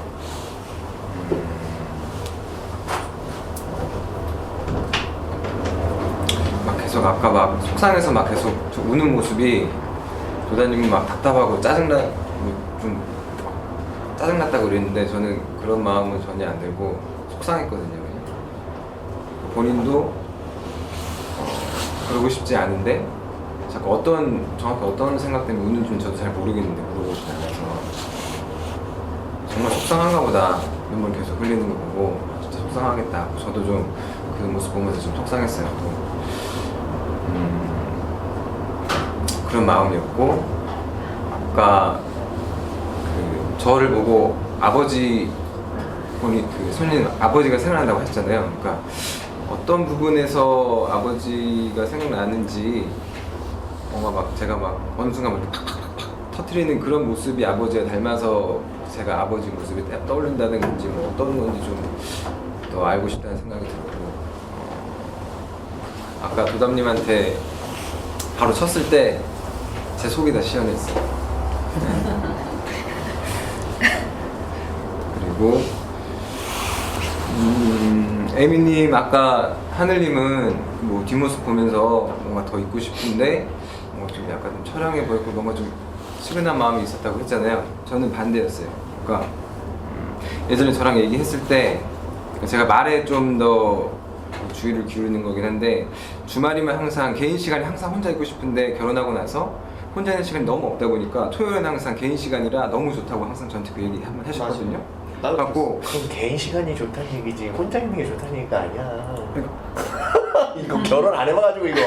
막 계속 아까 막 속상해서 막 계속 우는 모습이 도다님은 막 답답하고 좀 짜증났다고 그랬는데 저는 그런 마음은 전혀 안 들고 속상했거든요. 그냥. 본인도 그러고 싶지 않은데 자꾸 정확히 어떤 생각 때문에 우는지는 저도 잘 모르겠는데 물어보지 않아서 정말 속상한가 보다. 눈물 계속 흘리는 거 보고 진짜 속상하겠다. 저도 좀 그 모습 보면서 좀 속상했어요. 또. 그런 마음이었고 아까 그 저를 보고 손님 아버지가 생각난다고 하셨잖아요. 그러니까 어떤 부분에서 아버지가 생각나는지 뭔가 막 제가 막 어느 순간 막 팍팍팍 터트리는 그런 모습이 아버지와 닮아서 제가 아버지 모습이 떠올린다는 건지 뭐 어떤 건지 좀 더 알고 싶다는 생각이 들었고 아까 도담님한테 바로 쳤을 때 제 속이 다 시원했어요. 그리고 에미님 아까 하늘님은 뭐 뒷모습 보면서 뭔가 더 있고 싶은데 뭐 좀 약간 좀 처량해 보였고 뭔가 좀 측은한 마음이 있었다고 했잖아요. 저는 반대였어요. 그러니까 예전에 저랑 얘기했을 때 제가 말에 좀 더 주의를 기울이는 거긴 한데 주말이면 항상 개인 시간에 항상 혼자 있고 싶은데 결혼하고 나서 혼자 있는 시간이 너무 없다 보니까 토요일은 항상 개인 시간이라 너무 좋다고 항상 저한테 그 얘기 한번 하셨거든요. 나도 갖고 그럼 개인 시간이 좋다는 얘기지 혼자 있는 게 좋다는 얘기가 아니야. 이거 결혼 안 해봐가지고 이거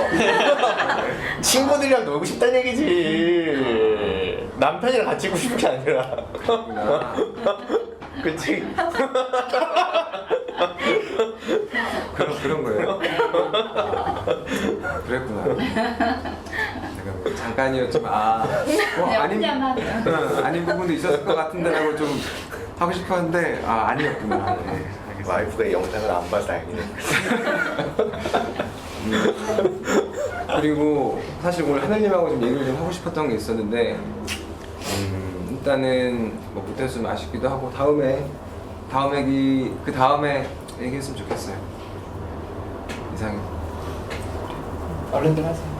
친구들이랑 놀고 싶다는 얘기지. 남편이랑 같이 있고 싶은 게 아니라. 그치? 그런 거예요. 그랬구나. 제가 뭐 잠깐이었지만 아닌 부분도 있었을 것 같은데라고 좀 하고 싶었는데 아니었구나. 네, 와이프가 이 영상을 안 봐서 다행이네. 그리고 사실 오늘 하늘님하고 좀 얘기를 좀 하고 싶었던 게 있었는데 일단은 뭐 못했으면 아쉽기도 하고 다음에 얘기했으면 좋겠어요. 이상해. 얼른들 하세요.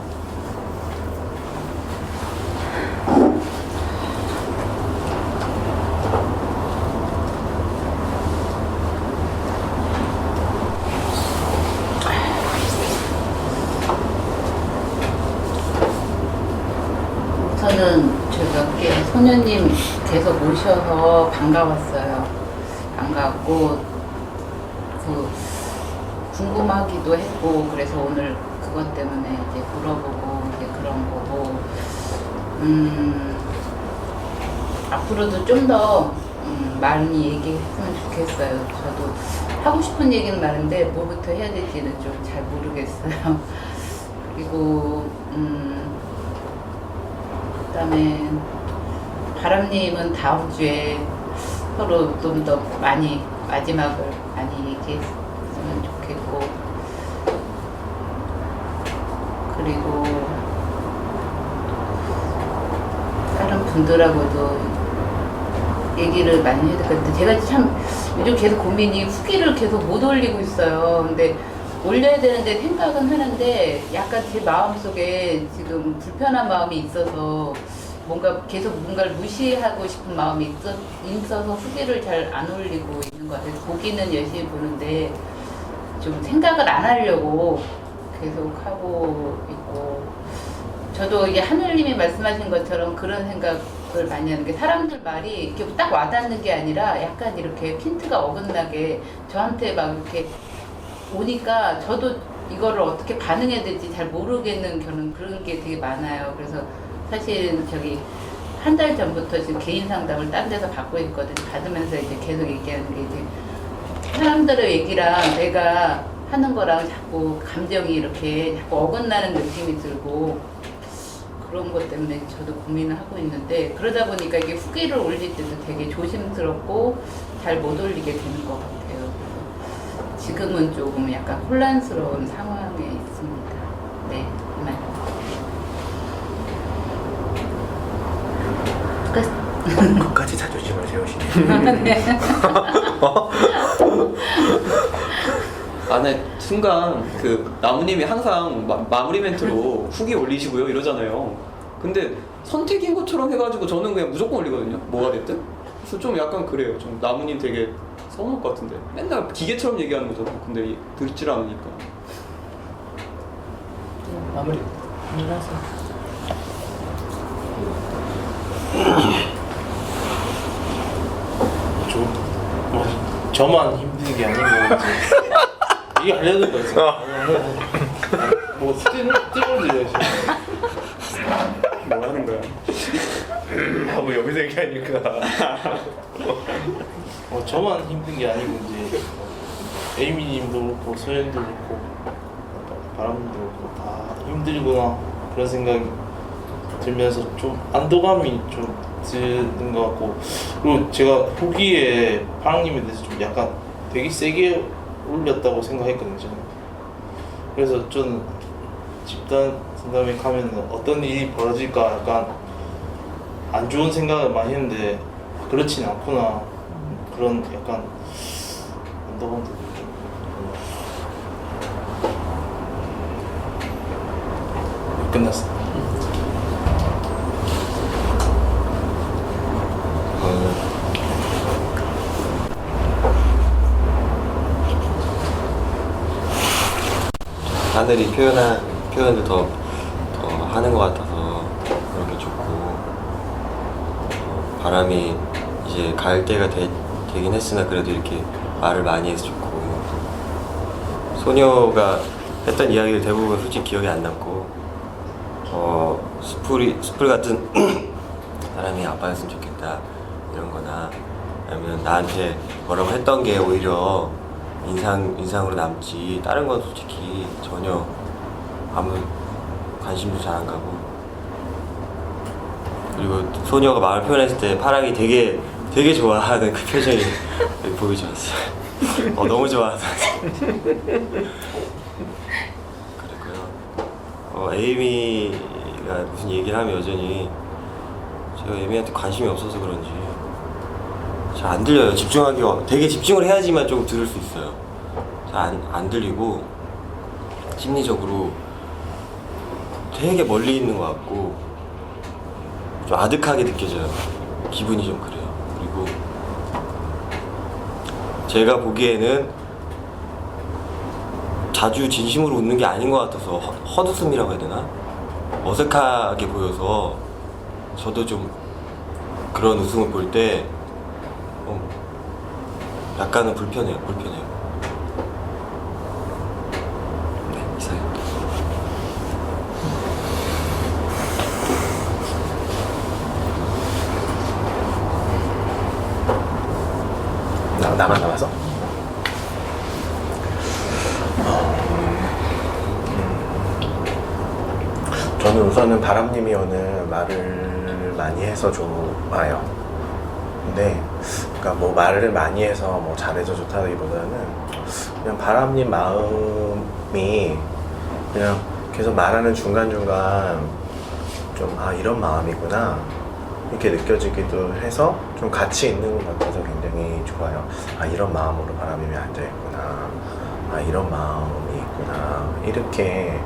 저는 저렇게 소녀님 계속 모셔서 반가웠어요. 반갑고 그 궁금하기도 했고 그래서 오늘 그것 때문에 이제 물어보고 이제 그런 거고 앞으로도 좀 더 많이 얘기했으면 좋겠어요. 저도 하고 싶은 얘기는 많은데 뭐부터 해야 될지는 좀 잘 모르겠어요. 그리고 그다음에 바람님은 다음 주에 서로 좀 더 많이 마지막을 많이 얘기했으면 좋겠고 그리고 다른 분들하고도 얘기를 많이 해야 될 것 같아요. 제가 참 요즘 계속 고민이 후기를 계속 못 올리고 있어요. 근데 올려야 되는데 생각은 하는데 약간 제 마음속에 지금 불편한 마음이 있어서 뭔가 계속 뭔가를 무시하고 싶은 마음이 있어서 후기를 잘 안 올리고 있는 것 같아요. 보기는 열심히 보는데 좀 생각을 안 하려고 계속 하고 있고, 저도 이게 하늘님이 말씀하신 것처럼 그런 생각을 많이 하는 게, 사람들 말이 이렇게 딱 와닿는 게 아니라 약간 이렇게 핀트가 어긋나게 저한테 막 이렇게 오니까 저도 이거를 어떻게 반응해야 될지 잘 모르겠는 그런 게 되게 많아요. 그래서 사실 저기 한 달 전부터 지금 개인 상담을 딴 데서 받고 있거든요. 받으면서 이제 계속 얘기하는 게, 이제 사람들의 얘기랑 내가 하는 거랑 자꾸 감정이 이렇게 자꾸 어긋나는 느낌이 들고, 그런 것 때문에 저도 고민을 하고 있는데, 그러다 보니까 이게 후기를 올릴 때도 되게 조심스럽고 잘 못 올리게 되는 것 같아요. 지금은 조금 약간 혼란스러운 상황에 있습니다. 네, 이만. 끝. 끝까지 자존심을 세우시네. 네. 안에 순간 그 나무님이 항상 마무리 멘트로 후기 올리시고요 이러잖아요. 근데 선택인 것처럼 해가지고 저는 그냥 무조건 올리거든요. 뭐가 됐든. 그래서 좀 약간 그래요. 좀 나무님 되게 서운할 것 같은데. 맨날 기계처럼 얘기하는 거잖아요. 근데 듣질 않으니까. 마무리 하세요. 저만 힘든 게 아니고 이제 이게 알려줄 거 있어. 뭐 띄워드려야지. 뭐 하는 거야? 뭐 여기서 얘기하니까. 저만 힘든 게 아니고 이제 에이미님도 그렇고 소연도 그렇고 바람도 그렇고 다 힘들구나 그런 생각이 들면서 좀 안도감이 좀 드는 것 같고, 그리고 제가 후기에 파랑님에 대해서 좀 약간 되게 세게 올렸다고 생각했거든요. 저는. 그래서 좀 집단 상담에 가면 어떤 일이 벌어질까 약간 안 좋은 생각을 많이 했는데 그렇진 않구나, 그런 약간 안도감도 느끼고. 끝났어. 하늘이 표현을 더 하는 것 같아서 그런 게 좋고, 바람이 이제 갈 때가 되긴 했으나 그래도 이렇게 말을 많이 해서 좋고, 소녀가 했던 이야기를 대부분 솔직히 기억에 안 남고, 스풀 같은 사람이 아빠였으면 좋겠다 이런 거나, 아니면 나한테 뭐라고 했던 게 오히려 인상으로 남지, 다른 건 솔직히 전혀 아무 관심도 잘 안 가고. 그리고 소녀가 마음을 표현했을 때 파랑이 되게 좋아하는 그 표정이 보기 좋았어요. 너무 좋아하다. 그랬고요. 에이미가 무슨 얘기를 하면 여전히 제가 에이미한테 관심이 없어서 그런지 잘 안 들려요. 되게 집중을 해야지만 조금 들을 수 있어요. 잘 안 들리고, 심리적으로 되게 멀리 있는 것 같고 좀 아득하게 느껴져요. 기분이 좀 그래요. 그리고 제가 보기에는 자주 진심으로 웃는 게 아닌 것 같아서 헛웃음이라고 해야 되나? 어색하게 보여서 저도 좀 그런 웃음을 볼 때 약간은 불편해요. 네, 이상해요. 나만 남아서? 저는 우선은 바람님이 오늘 말을 많이 해서 좋아요. 근데 그러니까 뭐 말을 많이 해서 뭐 잘해서 좋다기보다는 그냥 바람님 마음이 그냥 계속 말하는 중간중간 좀 이런 마음이구나 이렇게 느껴지기도 해서 좀 같이 있는 것 같아서 굉장히 좋아요. 이런 마음으로 바람님이 앉아있구나, 이런 마음이 있구나, 이렇게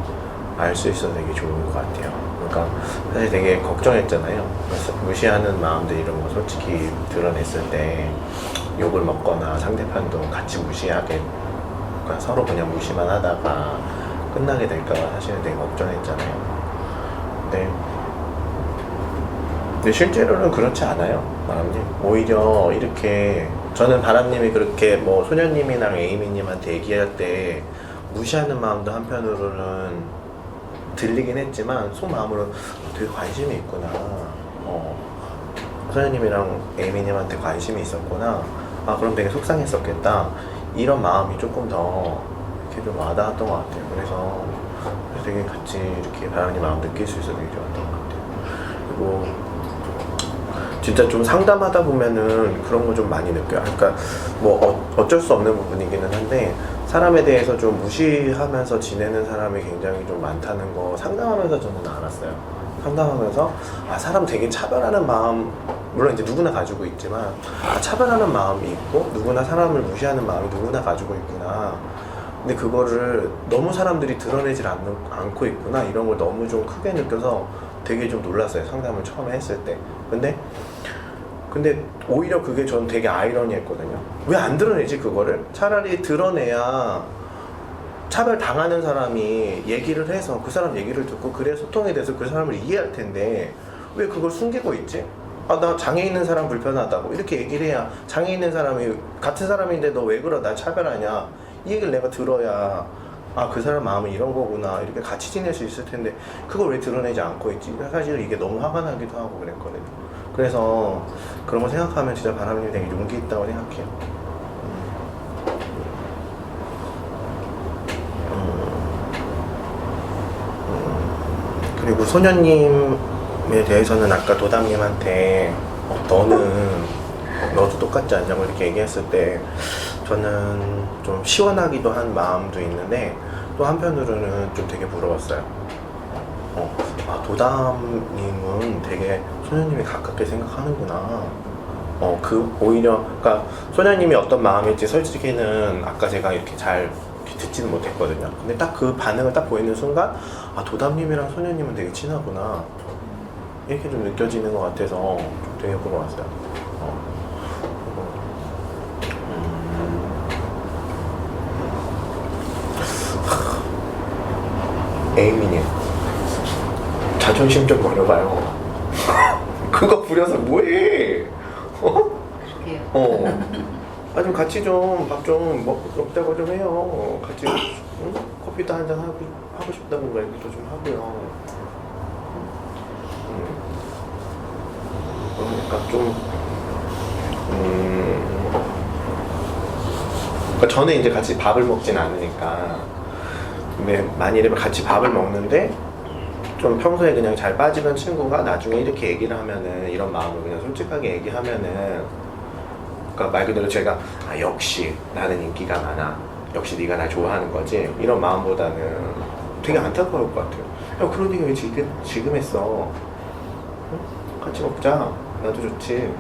알 수 있어서 되게 좋은 것 같아요. 그러니까 사실 되게 걱정했잖아요. 그래서 무시하는 마음들 이런 거 솔직히 드러냈을 때 욕을 먹거나 상대편도 같이 무시하게, 그러니까 서로 그냥 무시만 하다가 끝나게 될까 봐 사실은 되게 걱정했잖아요. 근데 실제로는 그렇지 않아요, 바람님. 오히려 이렇게 저는 바람님이 그렇게 뭐 소녀님이랑 에이미님한테 얘기할 때 무시하는 마음도 한편으로는 들리긴 했지만 속마음으로는 되게 관심이 있구나. 소녀님이랑 에이미님한테 관심이 있었구나. 아, 그럼 되게 속상했었겠다. 이런 마음이 조금 더 이렇게 좀 와닿았던 것 같아요. 그래서 되게 같이 이렇게 바람님 마음 느낄 수 있어서 되게 좋았던 것 같아요. 그리고 진짜 좀 상담하다 보면은 그런 거 좀 많이 느껴요. 그러니까 뭐 어쩔 수 없는 부분이기는 한데 사람에 대해서 좀 무시하면서 지내는 사람이 굉장히 좀 많다는 거 상담하면서 저는 알았어요. 상담하면서 아, 사람 되게 차별하는 마음, 물론 이제 누구나 가지고 있지만 아, 차별하는 마음이 있고 누구나 사람을 무시하는 마음이 누구나 가지고 있구나. 근데 그거를 너무 사람들이 드러내질 않고 있구나, 이런 걸 너무 좀 크게 느껴서 되게 좀 놀랐어요, 상담을 처음에 했을 때. 근데 오히려 그게 전 되게 아이러니했거든요. 왜 안 드러내지 그거를? 차라리 드러내야 차별 당하는 사람이 얘기를 해서 그 사람 얘기를 듣고 그래야 소통이 돼서 그 사람을 이해할 텐데 왜 그걸 숨기고 있지? 아, 나 장애 있는 사람 불편하다고 이렇게 얘기를 해야, 장애 있는 사람이 같은 사람인데 너 왜 그러 나 차별하냐, 이 얘기를 내가 들어야 아, 그 사람 마음은 이런 거구나, 이렇게 같이 지낼 수 있을 텐데 그걸 왜 드러내지 않고 있지? 사실 이게 너무 화가 나기도 하고 그랬거든요. 그래서 그런 거 생각하면 진짜 바람님이 되게 용기 있다고 생각해요. 그리고 소녀님에 대해서는 아까 도담님한테 너도 똑같지 않냐고 이렇게 얘기했을 때 저는 좀 시원하기도 한 마음도 있는데 또 한편으로는 좀 되게 부러웠어요. 아, 도담님은 되게 소녀님이 가깝게 생각하는구나. 오히려, 그러니까 소녀님이 어떤 마음일지 솔직히는 아까 제가 이렇게 잘 듣지는 못했거든요. 근데 딱 그 반응을 딱 보이는 순간, 아, 도담님이랑 소녀님은 되게 친하구나, 이렇게 좀 느껴지는 것 같아서 좀 되게 부러웠어요. 에이미님, 자존심 좀 버려봐요. 그거 부려서 뭐해? 그렇게요. 좀 같이 좀 밥 좀 먹자고 좀 해요. 같이 응? 커피도 한잔 하고 싶다던가 얘기도 좀 하고요. 그러니까 좀 그러니까 저는 이제 같이 밥을 먹진 않으니까. 근데 만일에 같이 밥을 먹는데 좀 평소에 그냥 잘 빠지던 친구가 나중에 이렇게 얘기를 하면은, 이런 마음을 그냥 솔직하게 얘기하면은, 그러니까 말 그대로 제가 아, 역시 나는 인기가 많아, 역시 네가 날 좋아하는 거지, 이런 마음보다는 되게 안타까울 것 같아요. 야, 그런 얘기 왜 지금 했어? 응? 같이 먹자, 나도 좋지,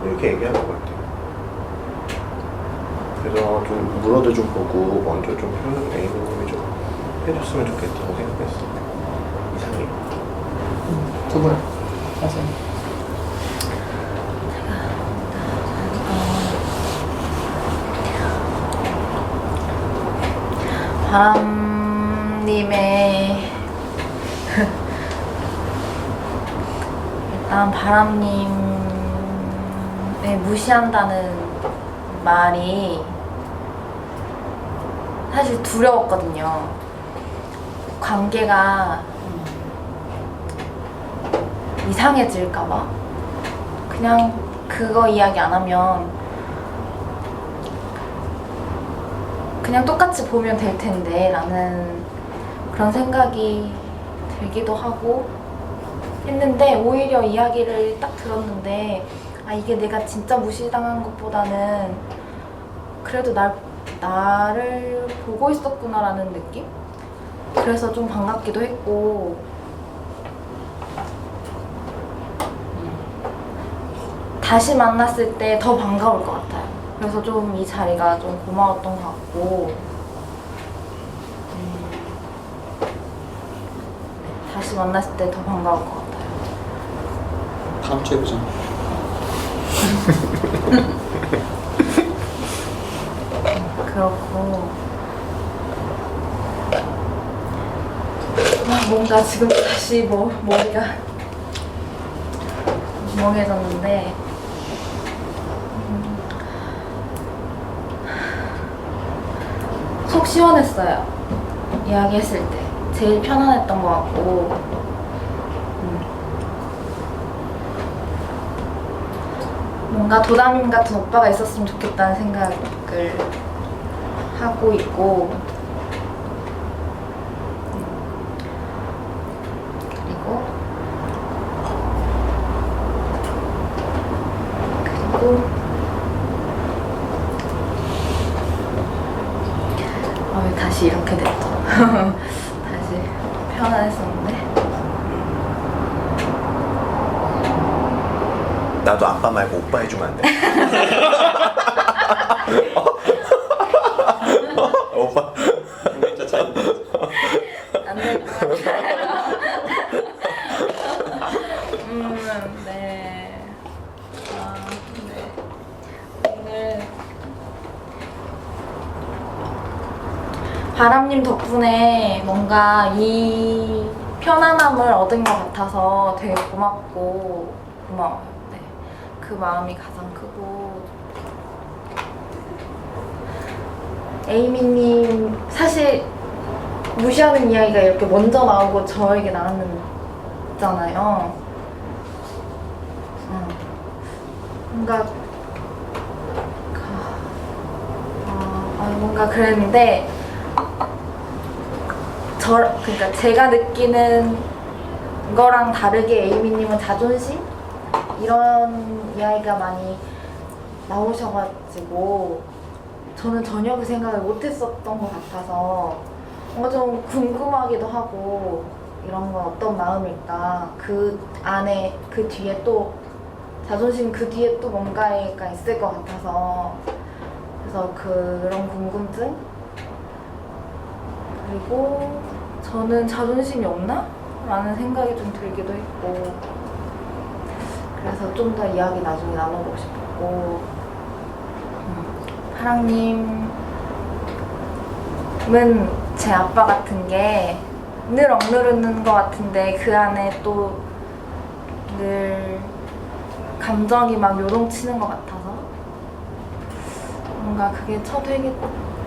이렇게 얘기할 것 같아요. 그래서 좀 물어도 좀 보고 먼저 좀 A님이 좀 해줬으면 좋겠다고 생각했어. 이상해. 두 분 하세요. 바람님의 일단 바람님을 무시한다는 말이 사실 두려웠거든요. 관계가 이상해질까봐. 그냥 그거 이야기 안 하면 그냥 똑같이 보면 될 텐데 라는 그런 생각이 들기도 하고 했는데, 오히려 이야기를 딱 들었는데 아, 이게 내가 진짜 무시당한 것보다는 그래도 나를 보고 있었구나라는 느낌? 그래서 좀 반갑기도 했고, 다시 만났을 때 더 반가울 것 같아요. 그래서 좀 이 자리가 좀 고마웠던 것 같고, 다시 만났을 때 더 반가울 것 같아요. 다음 주에 보자. 그렇고 뭔가 지금 다시 머리가 멍해졌는데 속 시원했어요. 이야기했을 때 제일 편안했던 것 같고 뭔가 도담임 같은 오빠가 있었으면 좋겠다는 생각을 하고 있고 그리고 왜 다시 이렇게 됐죠? 다시 편안했었는데 나도 아빠 말고 오빠 해주면 안 돼? 오빠 진짜 잘. 안 될 것 같아요. 네. 네. 오늘 바람님 덕분에 뭔가 이 편안함을 얻은 것 같아서 되게 고마워요. 네. 그 마음이 가장 크고 에이미님 사실 무시하는 이야기가 이렇게 먼저 나오고 저에게 나왔잖아요. 뭔가 그랬는데 그러니까 제가 느끼는 거랑 다르게 에이미님은 자존심 이런 이야기가 많이 나오셔가지고 저는 전혀 그 생각을 못했었던 것 같아서 뭔가 좀 궁금하기도 하고 이런 건 어떤 마음일까 그 안에 그 뒤에 또 자존심 그 뒤에 또 뭔가가 있을 것 같아서 그래서 그런 궁금증 그리고 저는 자존심이 없나? 라는 생각이 좀 들기도 했고 그래서 좀 더 이야기 나중에 나눠보고 싶었고 파랑님은 제 아빠 같은 게 늘 억누르는 것 같은데 그 안에 또 늘 감정이 막 요동치는 것 같아서 뭔가 그게 첫 회기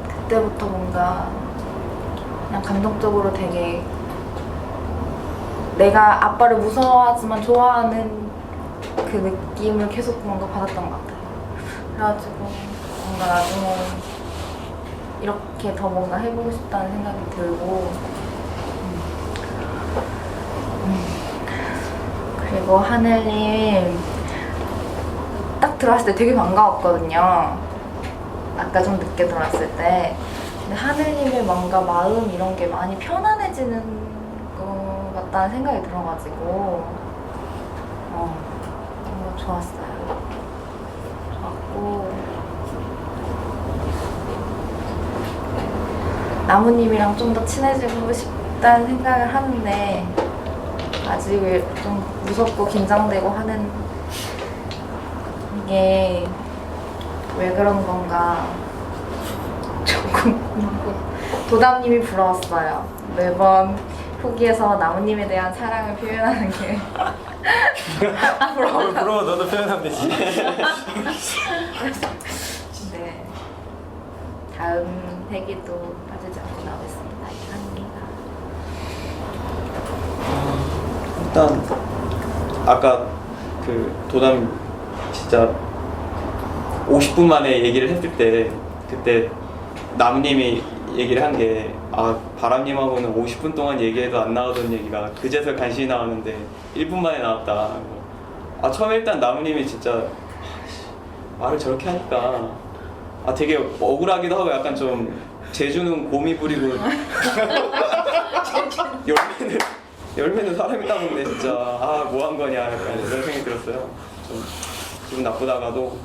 그때부터 뭔가 그냥 감정적으로 되게 내가 아빠를 무서워하지만 좋아하는 그 느낌을 계속 뭔가 받았던 것 같아요. 그래가지고 뭔가 나중에 이렇게 더 뭔가 해보고 싶다는 생각이 들고 그리고 하늘님 딱 들어왔을 때 되게 반가웠거든요. 아까 좀 늦게 들어왔을 때 근데 하늘님의 뭔가 마음 이런 게 많이 편안해지는 것 같다는 생각이 들어가지고 뭔가 좋았어요. 좋았고 나무님이랑 좀 더 친해지고 싶다는 생각을 하는데 아직 좀 무섭고 긴장되고 하는 게 왜 그런 건가 조금 도담님이 부러웠어요. 매번 후기에서 나무님에 대한 사랑을 표현하는 게 부러워 너도 표현하면 되지. 네. 다음 회기도 빠지지 않고 나오겠습니다. 이상입니다. 일단 아까 그 도담 진짜 50분 만에 얘기를 했을 때 그때 남님이 얘기를 한 게 바람님하고는 50분 동안 얘기해도 안 나오던 얘기가 그제서 간신히 나왔는데 1분 만에 나왔다. 처음에 일단 나무님이 진짜 말을 저렇게 하니까 되게 억울하기도 하고 약간 좀 재주는 곰이 부리고 열매는 사람이 따먹네 진짜. 뭐 한 거냐 약간 이런 생각이 들었어요. 좀 기분 나쁘다가도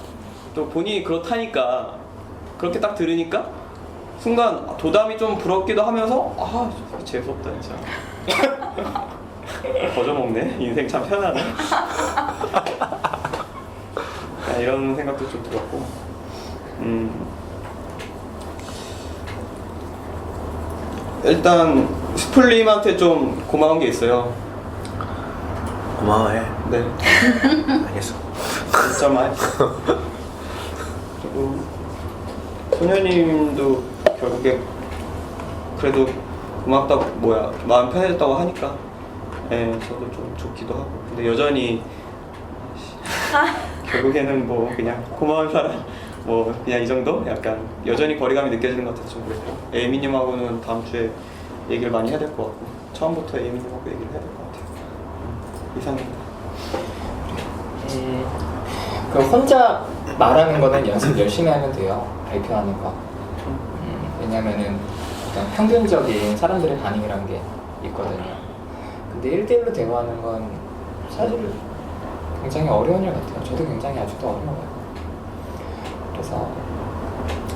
또 본인이 그렇다니까 그렇게 딱 들으니까 순간 도담이 좀 부럽기도 하면서 재수없다 진짜. 거저먹네. 인생 참 편하네. 이런 생각도 좀 들었고, 일단 스플님한테 좀 고마운 게 있어요. 고마워해. 네, 알겠어. 진짜 많이. 그리고 소녀님도 결국에 그래도 고맙다고 마음 편해졌다고 하니까, 예, 저도 좀 좋기도 하고. 근데 여전히 결국에는 뭐 그냥 고마운 사람, 뭐 그냥 이 정도? 약간 여전히 거리감이 느껴지는 것 같아서 좀 그랬고, 에이미님하고는 다음 주에 얘기를 많이 해야 될 것 같고, 처음부터 에이미님하고 얘기를 해야 될 것 같아요. 이상입니다. 그 혼자 말하는 거는 연습 열심히 하면 돼요. 발표하는 거. 왜냐면은 어떤 평균적인 사람들의 반응이란 게 있거든요. 근데 1대1로 대화하는 건 사실 굉장히 어려운 일 같아요. 저도 굉장히 아직도 어려워요. 그래서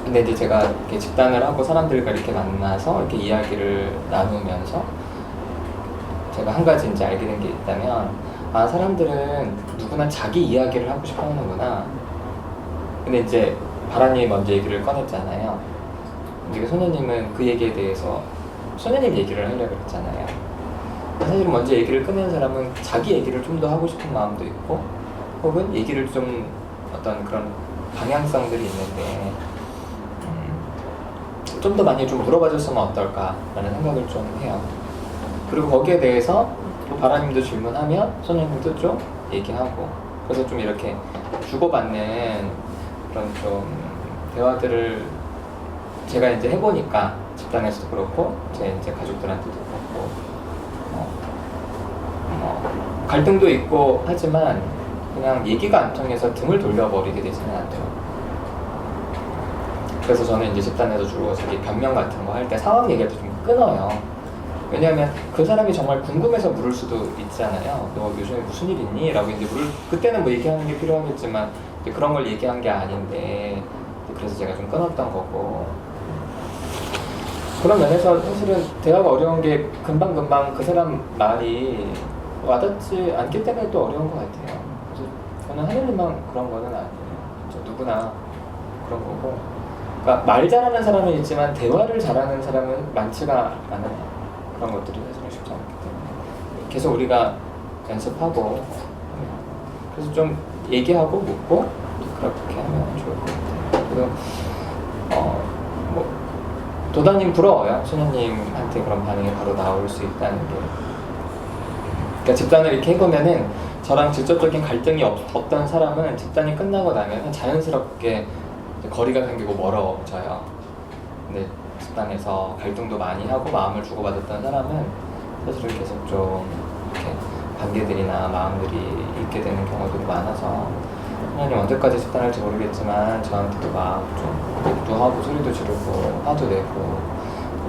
근데 이제 제가 이렇게 집단을 하고 사람들과 이렇게 만나서 이렇게 이야기를 나누면서 제가 한 가지 이제 알게 된 게 있다면, 아, 사람들은 누구나 자기 이야기를 하고 싶어 하는구나. 근데 이제 바람이 먼저 얘기를 꺼냈잖아요. 근데 소녀님은 그 얘기에 대해서 소녀님 얘기를 하려고 했잖아요. 사실 먼저 얘기를 꺼낸 사람은 자기 얘기를 좀 더 하고 싶은 마음도 있고, 혹은 얘기를 좀 어떤 그런 방향성들이 있는데, 좀 더 많이 좀 물어봐줬으면 어떨까라는 생각을 좀 해요. 그리고 거기에 대해서 또 바라님도 질문하면 소녀님도 좀 얘기하고, 그래서 좀 이렇게 주고받는 그런 좀 대화들을 제가 이제 해보니까, 집단에서도 그렇고 제 이제 가족들한테도 그렇고, 갈등도 있고 하지만 그냥 얘기가 안 통해서 등을 돌려버리게 되지는 않더라고요. 그래서 저는 이제 집단에서 주로 자기 변명 같은 거 할 때 상황 얘기할 때 좀 끊어요. 왜냐하면 그 사람이 정말 궁금해서 물을 수도 있잖아요. 너 요즘에 무슨 일 있니? 라고 이제 그때는 뭐 얘기하는 게 필요하겠지만 이제 그런 걸 얘기한 게 아닌데, 그래서 제가 좀 끊었던 거고. 그런 면에서 사실은 대화가 어려운 게 금방금방 그 사람 말이 와닿지 않기 때문에 또 어려운 것 같아요. 그래서 저는 하느님만 그런 거는 아니에요. 누구나 그런 거고. 그러니까 말 잘하는 사람은 있지만 대화를 잘하는 사람은 많지가 않은 그런 것들이 사실 쉽지 않기 때문에 계속 우리가 연습하고, 그래서 좀 얘기하고 묻고 그렇게 하면 좋을 것 같아요. 그리고 뭐 도다님 부러워요. 소녀님한테 그런 반응이 바로 나올 수 있다는 게. 그러니까 집단을 이렇게 해보면은 저랑 직접적인 갈등이 없던 사람은 집단이 끝나고 나면 자연스럽게 거리가 생기고 멀어져요. 근데 집단에서 갈등도 많이 하고 마음을 주고받았던 사람은 사실은 계속 좀 이렇게 관계들이나 마음들이 있게 되는 경우들이 많아서, 하나님 언제까지 집단할지 모르겠지만 저한테도 막 좀 욕도 하고 소리도 지르고 화도 내고,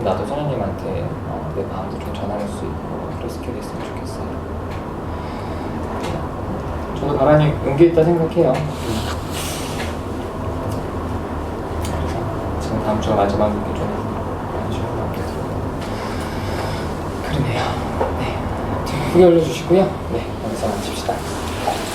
나도 소녀님한테 내 마음도 좀 전할 수 있고 그렇게 됐으면 좋겠어요. 저도 바람이 용기 있다 생각해요. 그래서 지금 다음 주가 마지막 게 좀 관심을 갖게 들고 그러네요. 네, 후기 올려주시고요. 네, 여기서 마칩시다.